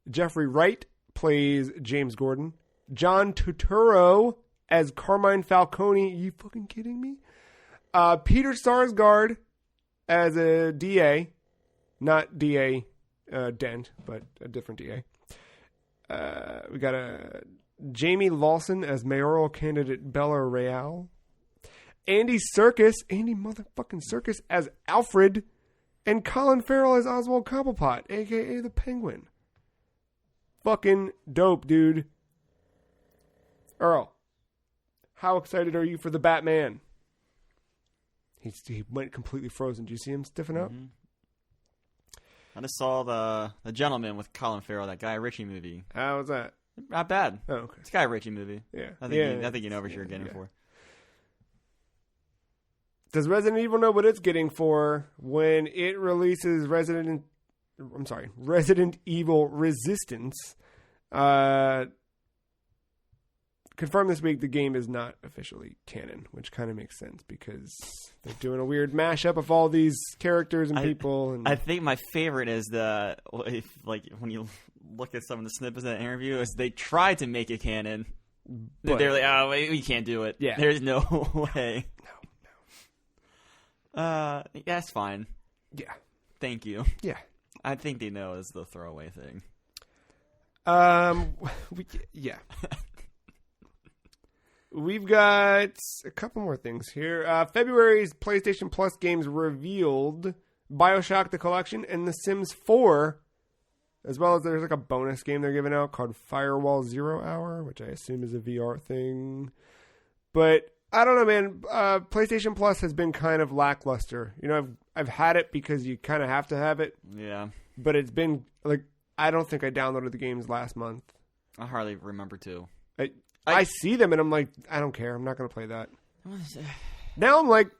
Jeffrey Wright plays James Gordon. John Turturro as Carmine Falcone. Are you fucking kidding me? Peter Sarsgaard as a DA. Not DA Dent, but a different DA. We got Jamie Lawson as mayoral candidate Bella Real. Andy motherfucking Serkis as Alfred. And Colin Farrell as Oswald Cobblepot, a.k.a. the Penguin. Fucking dope, dude. Earl, how excited are you for the Batman? He went completely frozen. Did you see him stiffen up? Mm-hmm. I just saw the Gentleman with Colin Farrell, that Guy Ritchie movie. How was that? Not bad. Oh, okay. It's a Guy Ritchie movie. Yeah. I think you know what you're getting for. Does Resident Evil know what it's getting for when it releases Resident Evil Resistance? Confirmed this week the game is not officially canon, which kind of makes sense because they're doing a weird mashup of all these characters and people. And I think my favorite is when you look at some of the snippets of the interview, is they tried to make it canon. But they're like, oh, we can't do it. Yeah. There's no way. No. That's fine. Yeah. Thank you. Yeah. I think they know it's the throwaway thing. Yeah. We've got a couple more things here. February's PlayStation Plus games revealed BioShock the Collection and The Sims 4, as well as there's a bonus game they're giving out called Firewall Zero Hour, which I assume is a VR thing. But I don't know, man. PlayStation Plus has been kind of lackluster. I've had it because you kind of have to have it. Yeah. But it's been I don't think I downloaded the games last month. I hardly remember to. I see them and I'm like, I don't care. I'm not going to play that. Now I'm like,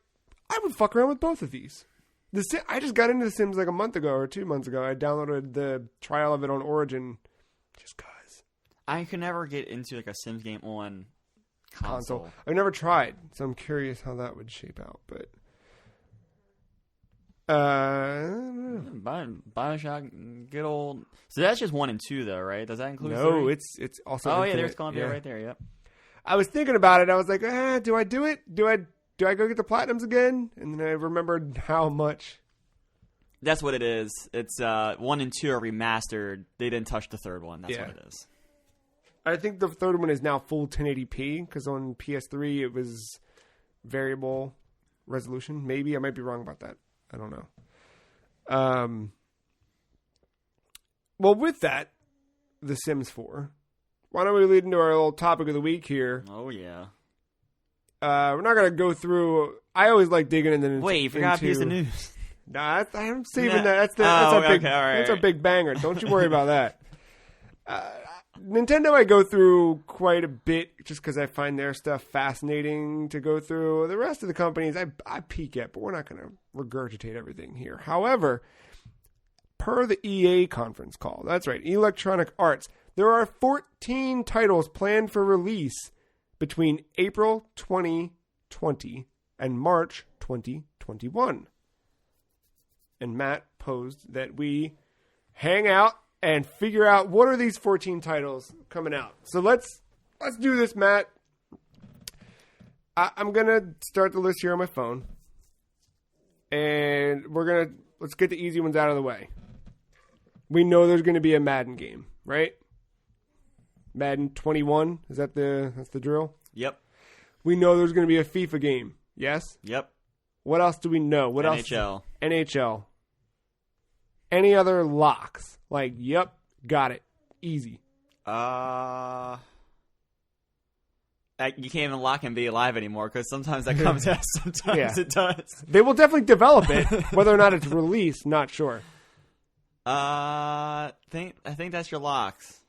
I would fuck around with both of these. I just got into The Sims a month ago or 2 months ago. I downloaded the trial of it on Origin just cause. I could never get into a Sims game on console. I've never tried, so I'm curious how that would shape out. But BioShock, good old. So that's just 1 and 2, though, right? Does that include? No, 3? it's also. Oh Infinite. yeah, there's Columbia right there. Yep. I was thinking about it. I was like, do I do it? Do I do I go get the platinums again? And then I remembered how much. That's what it is. It's 1 and 2 are remastered. They didn't touch the third one. That's what it is. I think the third one is now full 1080p because on PS3 it was variable resolution. Maybe I might be wrong about that. I don't know. Well, with that, The Sims 4. Why don't we lead into our little topic of the week here? Oh yeah. We're not gonna go through. I always like digging into. Wait, you forgot a piece of news. Nah, I'm saving that. That's our big banger. Don't you worry about that. Nintendo, I go through quite a bit just because I find their stuff fascinating to go through. The rest of the companies, I peek at, but we're not going to regurgitate everything here. However, per the EA conference call, that's right, Electronic Arts, there are 14 titles planned for release between April 2020 and March 2021. And Matt posed that we hang out and figure out what are these 14 titles coming out. So let's do this, Matt. I'm gonna start the list here on my phone, and let's get the easy ones out of the way. We know there's gonna be a Madden game, right? Madden 21, that's the drill? Yep. We know there's gonna be a FIFA game. Yes? Yep. What else do we know? What NHL. else? NHL. Any other locks? Like, yep, got it. Easy. You can't even lock and be alive anymore because sometimes that comes out, sometimes it does. They will definitely develop it. Whether or not it's released, not sure. I think that's your locks.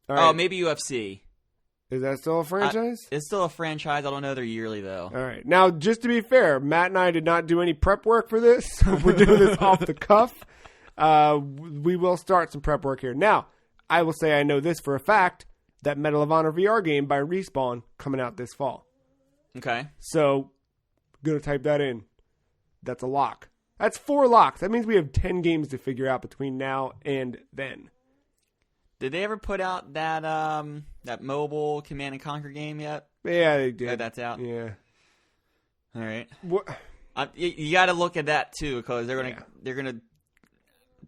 All right. Oh, maybe UFC. Is that still a franchise? It's still a franchise. I don't know they're yearly, though. All right. Now, just to be fair, Matt and I did not do any prep work for this. We're doing this off the cuff. We will start some prep work here. Now, I will say I know this for a fact, that Medal of Honor VR game by Respawn coming out this fall. Okay. So, going to type that in. That's a lock. That's 4 locks. That means we have 10 games to figure out between now and then. Did they ever put out that mobile Command and Conquer game yet? Yeah, they did. That's out? Yeah. All right. What? You got to look at that, too, because they're going to...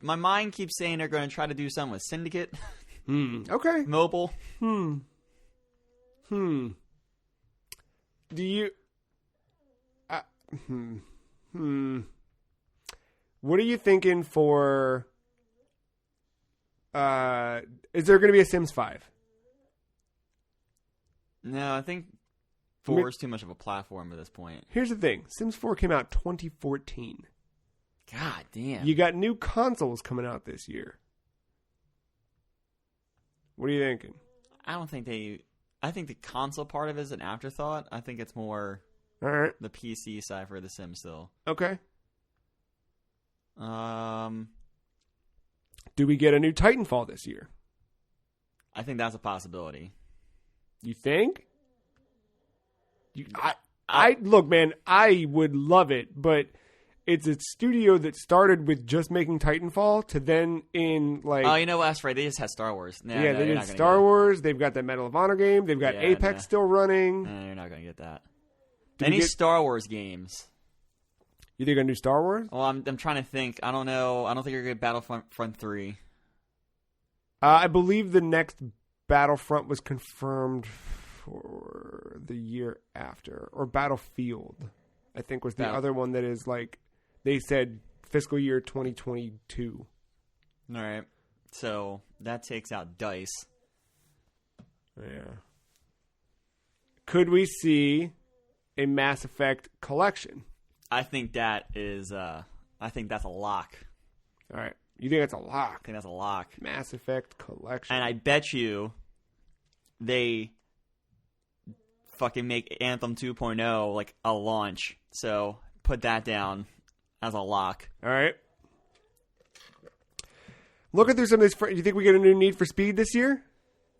My mind keeps saying they're going to try to do something with Syndicate. Okay. Mobile. Do you... What are you thinking for... is there going to be a Sims 5? No, I think 4 is too much of a platform at this point. Here's the thing. Sims 4 came out 2014. God damn. You got new consoles coming out this year. What are you thinking? I don't think I think the console part of it is an afterthought. I think it's more All right. the PC side for the Sims still. Okay. Do we get a new Titanfall this year? I think that's a possibility. You think? I look, man, I would love it, but it's a studio that started with just making Titanfall to then in like... Oh, you know what? That's right. They just had Star Wars. They did Star Wars. They've got that Medal of Honor game. They've got Apex still running. No, you're not going to get that. Any Star Wars games. You think they're going to do Star Wars? Well, I'm trying to think. I don't know. I don't think you're going to get Battlefront 3. I believe the next Battlefront was confirmed for the year after. Or Battlefield, I think, was the other one that is like... They said fiscal year 2022. All right. So that takes out DICE. Yeah. Could we see a Mass Effect collection? I think that is... I think that's a lock. All right. You think that's a lock? I think that's a lock. Mass Effect collection. And I bet you they fucking make Anthem 2.0 like a launch. So put that down as a lock. All right. Looking through some of these, do you think we get a new Need for Speed this year?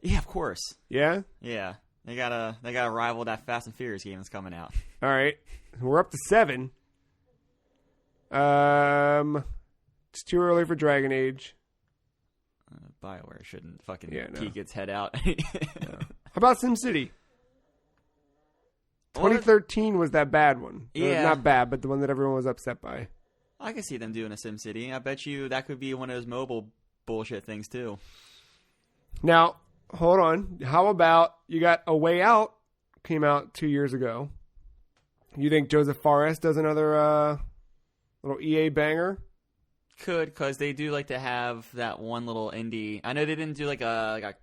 Yeah, of course. Yeah? Yeah. They gotta rival that Fast and Furious game that's coming out. All right. We're up to 7. It's too early for Dragon Age. BioWare shouldn't fucking no. peek its head out. No. How about SimCity? 2013 was that bad one. Yeah. Not bad, but the one that everyone was upset by. I can see them doing a SimCity. I bet you that could be one of those mobile bullshit things, too. Now, hold on. How about you got A Way Out, came out 2 years ago. You think Joseph Fares does another little EA banger? Could, because they do like to have that one little indie. I know they didn't do like a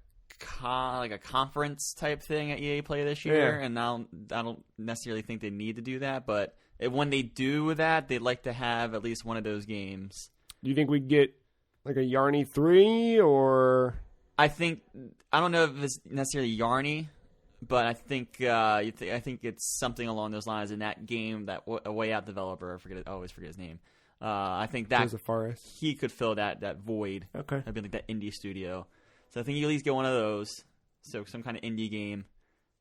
conference type thing at EA Play this year, and I don't necessarily think they need to do that. But when they do that, they'd like to have at least one of those games. Do you think we'd get like a Yarny 3 or? I don't know if it's necessarily Yarny, but I think it's something along those lines in that game that A Way Out developer. I always forget his name. I think that Joseph Fares. He could fill that void. Okay, that'd be like that indie studio. So I think you at least get one of those. So some kind of indie game,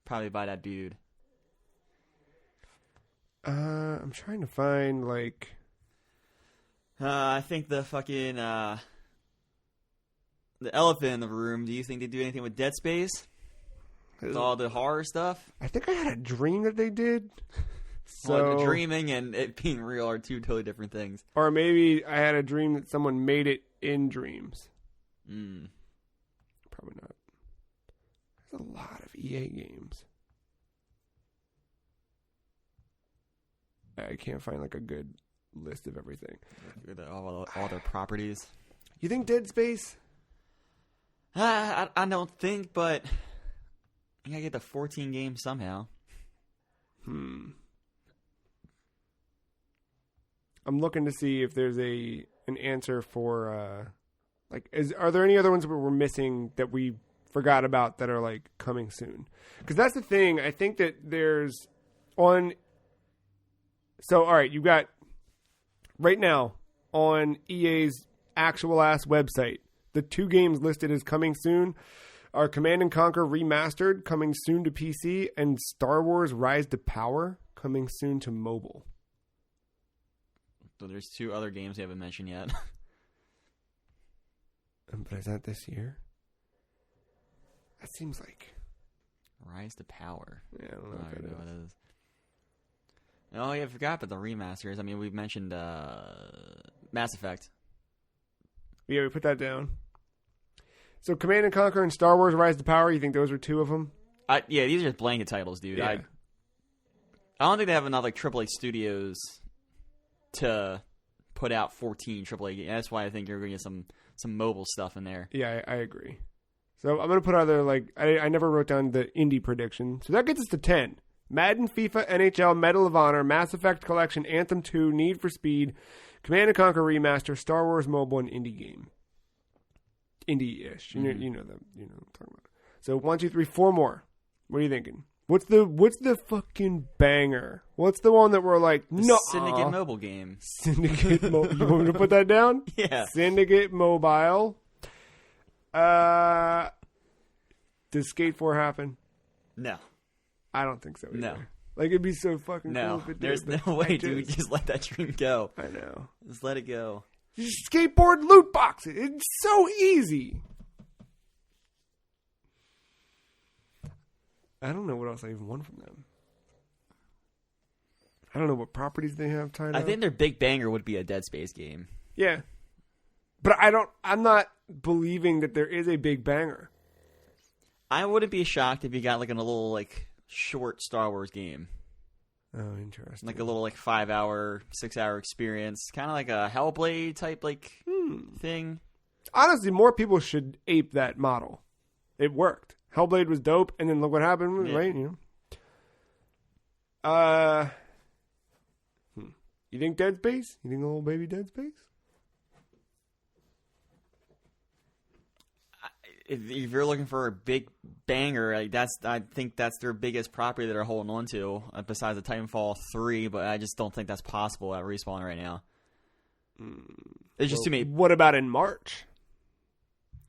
probably by that dude. I'm trying to find like. I think the fucking the elephant in the room. Do you think they do anything with Dead Space? With all the horror stuff? I think I had a dream that they did. So the dreaming and it being real are two totally different things. Or maybe I had a dream that someone made it in dreams. Probably not. There's a lot of EA games. I can't find like a good list of everything. All their properties. You think Dead Space? I don't think, but you gotta get the 14 games somehow. I'm looking to see if there's an answer for are there any other ones that we're missing that we forgot about that are like coming soon? Because that's the thing. I think that there's on. So all right, you got right now on EA's actual ass website, the 2 games listed as coming soon are Command and Conquer Remastered, coming soon to PC, and Star Wars Rise to Power, coming soon to mobile. So there's 2 other games we haven't mentioned yet. But is that this year? That seems like... Rise to Power. Yeah, I don't know what that is. Oh, yeah, I forgot about the remasters. I mean, we've mentioned Mass Effect. Yeah, we put that down. So Command and Conquer and Star Wars Rise to Power, you think those are 2 of them? Yeah, these are just blanket titles, dude. Yeah. I don't think they have enough like AAA studios to put out 14 AAA games. That's why I think you're going to get some mobile stuff in there. Yeah, I agree. So I'm going to put other, like, I never wrote down the indie prediction. So that gets us to 10. Madden, FIFA, NHL, Medal of Honor, Mass Effect Collection, Anthem 2, Need for Speed, Command & Conquer Remaster, Star Wars Mobile, and Indie Game. Indie-ish. You know what I'm talking about. So 1, 2, 3, 4 more. What are you thinking? What's the fucking banger? What's the one that we're like, no? Syndicate mobile game. Syndicate Mobile. You want me to put that down? Yeah. Syndicate Mobile. Does Skate 4 happen? No. I don't think so either. No. Like, it'd be so fucking cool No. if it did. There's no way, dude. Just let that dream go. I know. Just let it go. Just skateboard loot boxes. It's so easy. I don't know what else I even want from them. I don't know what properties they have tied up. I think their big banger would be a Dead Space game. Yeah. But I'm not believing that there is a big banger. I wouldn't be shocked if you got like a little like short Star Wars game. Oh, interesting. Like a little like 5-hour, 6-hour experience. Kind of like a Hellblade type like thing. Honestly, more people should ape that model. It worked. Hellblade was dope, and then look what happened, yeah. right? You think Dead Space? You think a little baby Dead Space? If you're looking for a big banger, I think that's their biggest property that they're holding on to, besides the Titanfall 3, but I just don't think that's possible at Respawn right now. There's just too many. What about in March?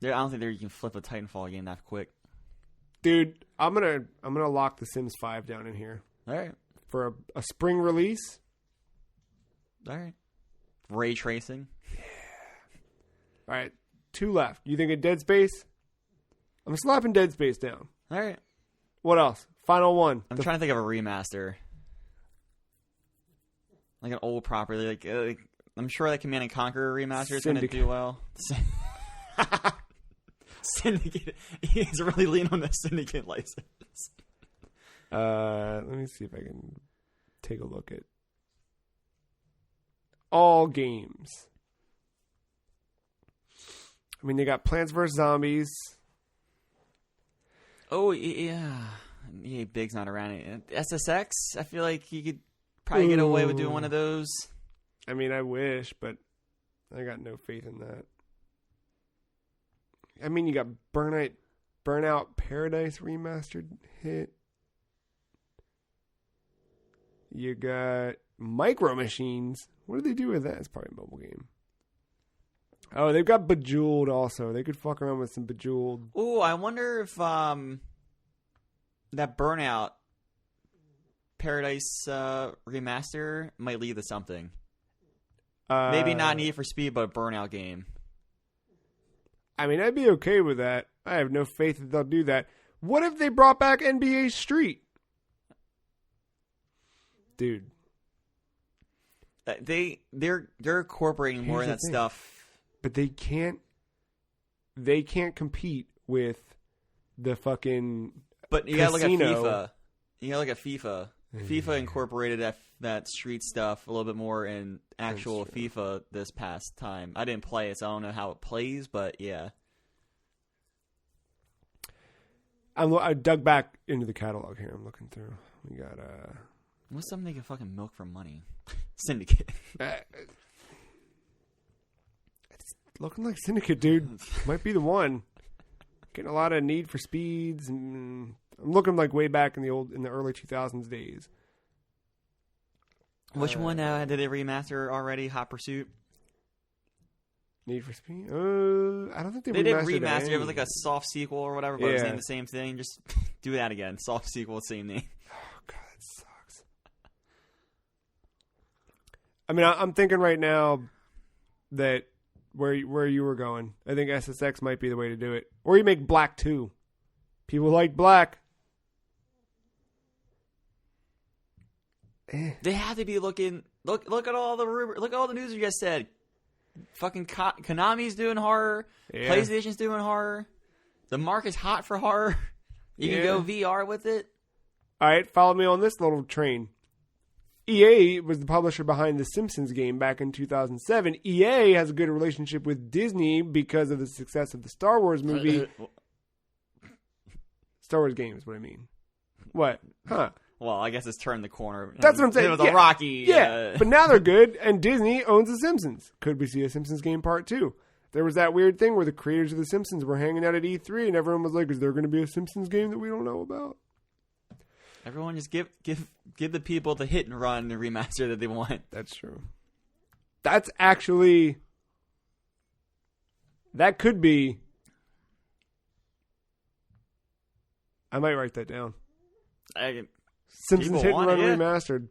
I don't think you can flip a Titanfall game that quick. Dude, I'm gonna lock The Sims 5 down in here. All right. For a spring release. All right. Ray tracing. Yeah. All right. 2 left. You think of Dead Space? I'm slapping Dead Space down. All right. What else? Final one. I'm trying to think of a remaster. Like an old property. Like I'm sure that Command and Conquer remaster is going to do well. Syndicate. He's really leaning on the Syndicate license. Let me see if I can take a look at all games. I mean, they got Plants vs. Zombies. Oh, yeah. Yeah, Big's not around. SSX, I feel like you could probably get away with doing one of those. I mean, I wish, but I got no faith in that. I mean, you got Burnout Paradise remastered hit. You got Micro Machines. What do they do with that? It's probably a mobile game. Oh, they've got Bejeweled also. They could fuck around with some Bejeweled. Oh, I wonder if that Burnout Paradise remaster might lead to something. Maybe not Need for Speed, but a Burnout game. I mean, I'd be okay with that. I have no faith that they'll do that. What if they brought back NBA Street? Dude. They're incorporating more of that stuff. But they can't compete with the fucking But you casino. gotta look at FIFA. You gotta look at FIFA. FIFA incorporated that street stuff a little bit more in actual FIFA this past time. I didn't play it, so I don't know how it plays, but yeah. I dug back into the catalog here. I'm looking through. We got what's something they can fucking milk for money? Syndicate. It's looking like Syndicate, dude. Might be the one. Getting a lot of Need for Speeds, and I'm looking like way back in the early 2000s days. Which one did they remaster already? Hot Pursuit. Need for Speed? I don't think they didn't remastered remaster. it. It was like a soft sequel or whatever, but it was Yeah. named the same thing. Just do that again. Soft sequel, same name. Oh god, that sucks. I mean, I'm thinking right now that where you were going, I think SSX might be the way to do it. Or you make Black 2. People like Black. They have to be looking. Look at all the rumor. Look at all the news you just said. Fucking Konami's doing horror. Yeah. PlayStation's doing horror. The market's hot for horror. You can go VR with it. All right, follow me on this little train. EA was the publisher behind the Simpsons game back in 2007. EA has a good relationship with Disney because of the success of the Star Wars movie. Star Wars game is what I mean. What? Huh. Well, I guess it's turned the corner. That's what I'm saying. It was a rocky. Yeah, but now they're good, and Disney owns The Simpsons. Could we see a Simpsons game part 2? There was that weird thing where the creators of The Simpsons were hanging out at E3, and everyone was like, is there going to be a Simpsons game that we don't know about? Everyone just give the people the hit and run, the remaster that they want. That's true. That's actually... That could be... I might write that down. Simpsons Hit and Run Remastered.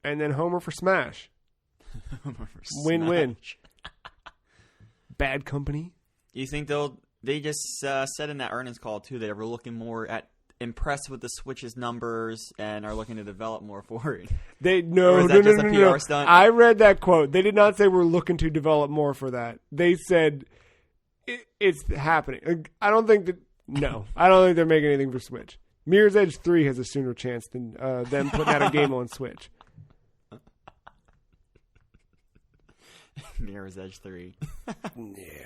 And then Homer for Smash. Win-win. Bad Company. You think they just said in that earnings call too that we're looking more at impressed with the Switch's numbers and are looking to develop more for it? No. PR stunt? I read that quote. They did not say we're looking to develop more for that. They said it's happening. I don't think they're making anything for Switch. Mirror's Edge 3 has a sooner chance than them putting out a game on Switch. Mirror's Edge 3. Yeah.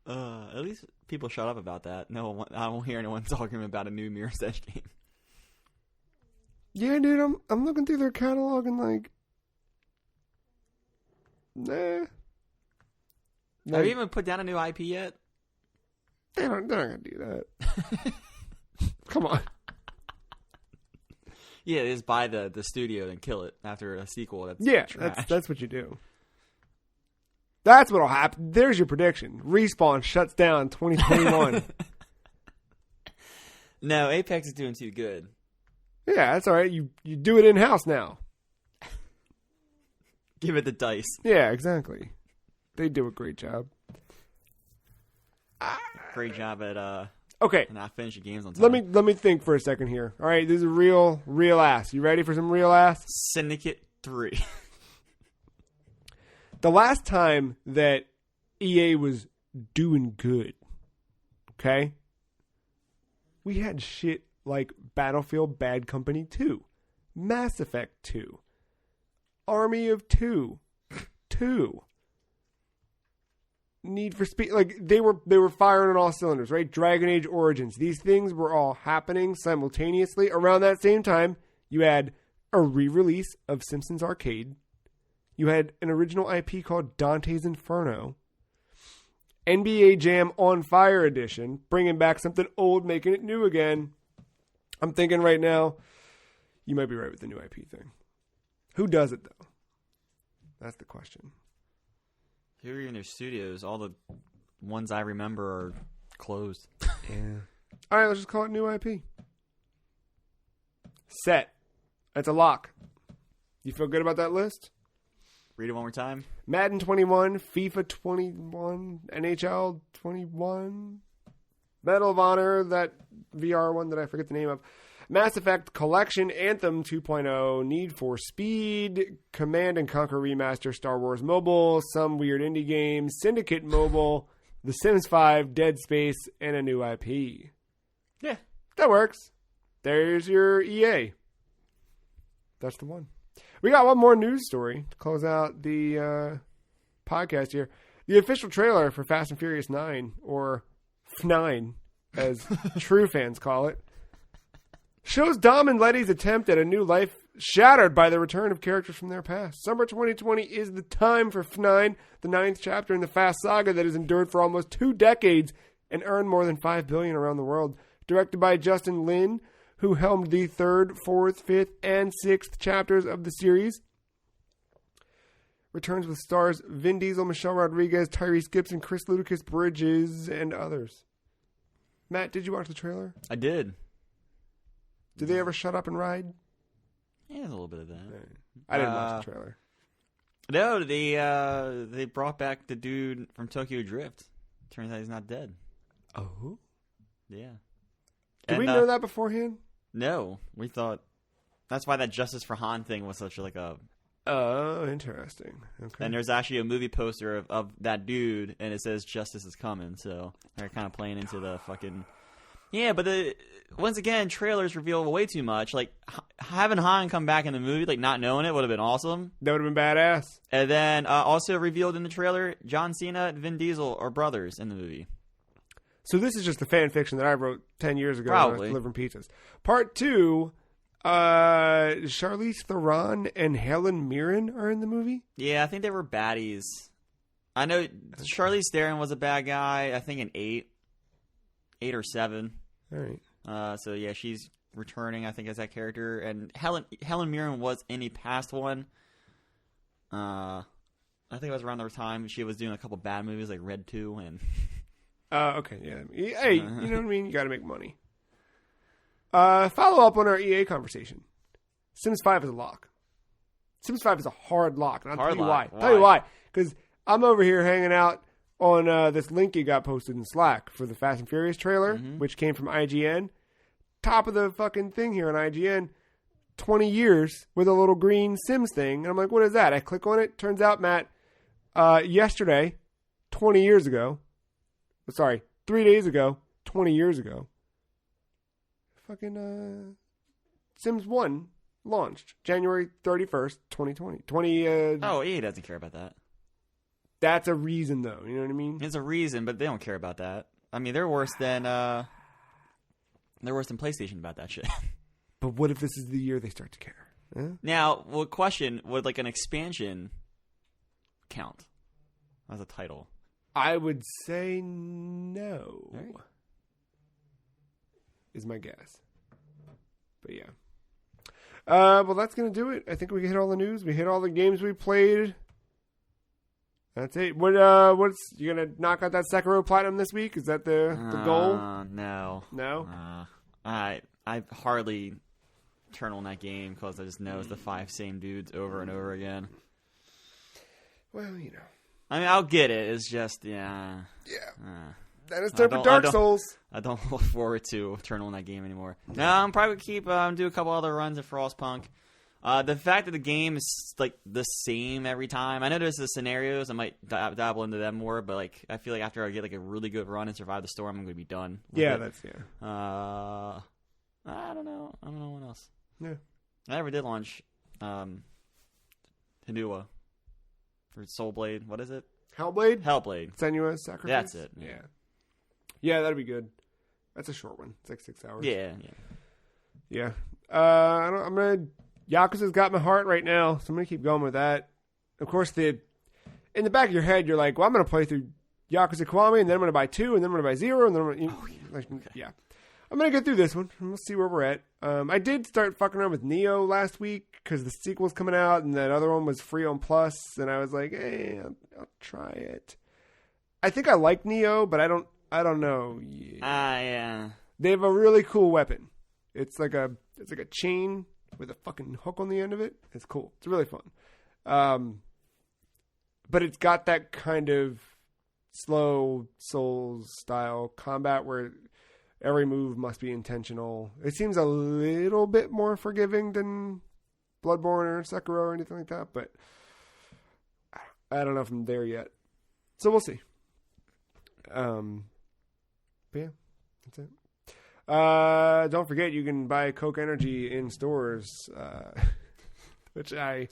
At least people shut up about that. No, I won't hear anyone talking about a new Mirror's Edge game. Yeah, dude, I'm looking through their catalog and like, nah. Have you even put down a new IP yet? They're not gonna do that. Come on. Yeah, just buy the studio and kill it after a sequel. That's what you do. That's what'll happen. There's your prediction. Respawn shuts down 2021. No, Apex is doing too good. Yeah, that's all right. You do it in house now. Give it the dice. Yeah, exactly. They do a great job. Great job at Okay. And not finish the games on time. Let me think for a second here. All right, this is real ass. You ready for some real ass? Syndicate 3. The last time that EA was doing good, okay, we had shit like Battlefield Bad Company 2, Mass Effect 2, Army of 2, Need for Speed. Like they were firing on all cylinders, right? Dragon Age Origins. These things were all happening simultaneously. Around that same time, you had a re-release of Simpsons Arcade. You had an original IP called Dante's Inferno. NBA Jam On Fire Edition, bringing back something old, making it new again. I'm thinking right now, you might be right with the new IP thing. Who does it, though? That's the question. Who are in their studios? All the ones I remember are closed. Yeah. All right, let's just call it new IP. Set. That's a lock. You feel good about that list? Read it one more time. Madden 21, FIFA 21, NHL 21, Medal of Honor, that VR one that I forget the name of, Mass Effect Collection, Anthem 2.0, Need for Speed, Command & Conquer Remaster, Star Wars Mobile, some weird indie games, Syndicate Mobile, The Sims 5, Dead Space, and a new IP. Yeah, that works. There's your EA. That's the one. We got one more news story to close out the podcast here. The official trailer for Fast and Furious 9, or F9, as true fans call it, shows Dom and Letty's attempt at a new life shattered by the return of characters from their past. Summer 2020 is the time for F9, the 9th chapter in the Fast saga that has endured for almost 2 decades and earned more than $5 billion around the world. Directed by Justin Lin, who helmed the 3rd, 4th, 5th, and 6th chapters of the series. Returns with stars Vin Diesel, Michelle Rodriguez, Tyrese Gibson, Chris Ludacris Bridges, and others. Matt, did you watch the trailer? I did. Did they ever shut up and ride? Yeah, there's a little bit of that. I didn't watch the trailer. No, they brought back the dude from Tokyo Drift. Turns out he's not dead. Oh? Yeah. Did we know that beforehand? No, we thought that's why that Justice for Han thing was such like a. Oh, interesting. Okay. And there's actually a movie poster of that dude, and it says "Justice is coming." So they're kind of playing into the fucking. Yeah, but once again, trailers reveal way too much. Like having Han come back in the movie, like not knowing it, would have been awesome. That would have been badass. And then also revealed in the trailer, John Cena and Vin Diesel are brothers in the movie. So this is just the fan fiction that I wrote 10 years ago Probably. when I was delivering pizzas. Part 2, Charlize Theron and Helen Mirren are in the movie? Yeah, I think they were baddies. I know Charlize Theron was a bad guy, I think in 8 or 7. All right. So yeah, she's returning, I think, as that character. And Helen Mirren was in a past one. I think it was around the time she was doing a couple bad movies like Red 2 and... Okay, yeah. Hey, you know what I mean? You gotta make money. Follow up on our EA conversation. Sims 5 is a lock. Sims 5 is a hard lock. And I'll tell you why. Tell you why. Because I'm over here hanging out on this link you got posted in Slack for the Fast and Furious trailer, which came from IGN. Top of the fucking thing here on IGN. 20 years with a little green Sims thing. And I'm like, what is that? I click on it. Turns out, Matt, yesterday, 20 years ago, 3 days ago, 20 years ago, fucking Sims 1 launched January 31st, 2020. Oh, EA doesn't care about that. That's a reason, though. You know what I mean? It's a reason, but they don't care about that. I mean, they're worse than PlayStation about that shit. But what if this is the year they start to care? Huh? Now, question, would like an expansion count as a title? I would say no. Right. Is my guess. But yeah. Well, that's going to do it. I think we hit all the news. We hit all the games we played. That's it. What's you going to knock out that Sekiro Platinum this week? Is that the goal? No. No? I hardly turn on that game because I just know it's the 5 same dudes over and over again. Well, you know. I mean, I'll get it. It's just, yeah. Yeah. Then it's time for Dark Souls. I don't look forward to turning on that game anymore. No, I'm probably gonna keep do a couple other runs at Frostpunk. The fact that the game is like the same every time. I know there's the scenarios. I might dabble into them more, but like I feel like after I get like a really good run and survive the storm, I'm gonna be done. That's I don't know. I don't know what else. Yeah. I never did launch Hinua for Soul Blade. What is it? Hellblade. Senua's Sacrifice. That's it. Yeah, that'd be good. That's a short one. It's like 6 hours. Yeah. Yakuza's got my heart right now, so I'm gonna keep going with that. Of course, in the back of your head, you're like, well, I'm gonna play through Yakuza Kiwami, and then I'm gonna buy 2, and then I'm gonna buy 0, and then I'm gonna, yeah. I'm gonna get through this one, and we'll see where we're at. I did start fucking around with Neo last week because the sequel's coming out, and that other one was free on Plus, and I was like, hey, I'll try it. I think I like Neo, but I don't know. Yeah. They have a really cool weapon. It's like a chain with a fucking hook on the end of it. It's cool. It's really fun. But it's got that kind of slow Souls style combat where every move must be intentional. It seems a little bit more forgiving than Bloodborne or Sekiro or anything like that, but I don't know if I'm there yet. So we'll see. But yeah, that's it. Don't forget you can buy Coke Energy in stores, which I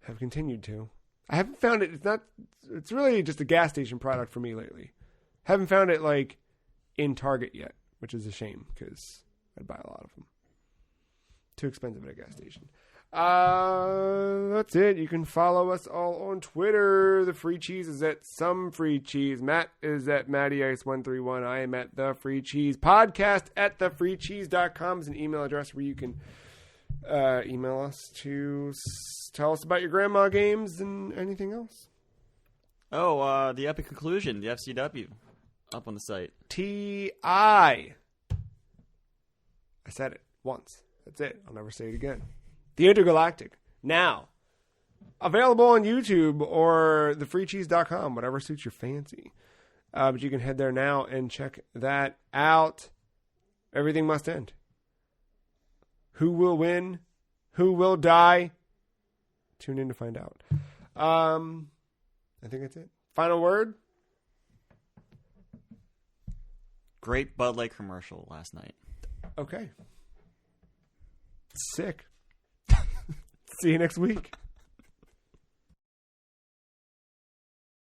have continued to. I haven't found it. It's really just a gas station product for me lately. Haven't found it like in Target yet, which is a shame because I'd buy a lot of them. Too expensive at a gas station. That's it. You can follow us all on Twitter. The Free Cheese is at Some Free Cheese. Matt is at MattyIce131. I am at The Free Cheese. Podcast at thefreecheese.com is an email address where you can email us to tell us about your grandma games and anything else. Oh, the Epic Conclusion, the FCW, up on the site. I said it once. That's it. I'll never say it again. The Intergalactic. Now, available on YouTube or thefreecheese.com, whatever suits your fancy. But you can head there now and check that out. Everything must end. Who will win? Who will die? Tune in to find out. I think that's it. Final word? Great Bud Light commercial last night. Okay. Sick. See you next week.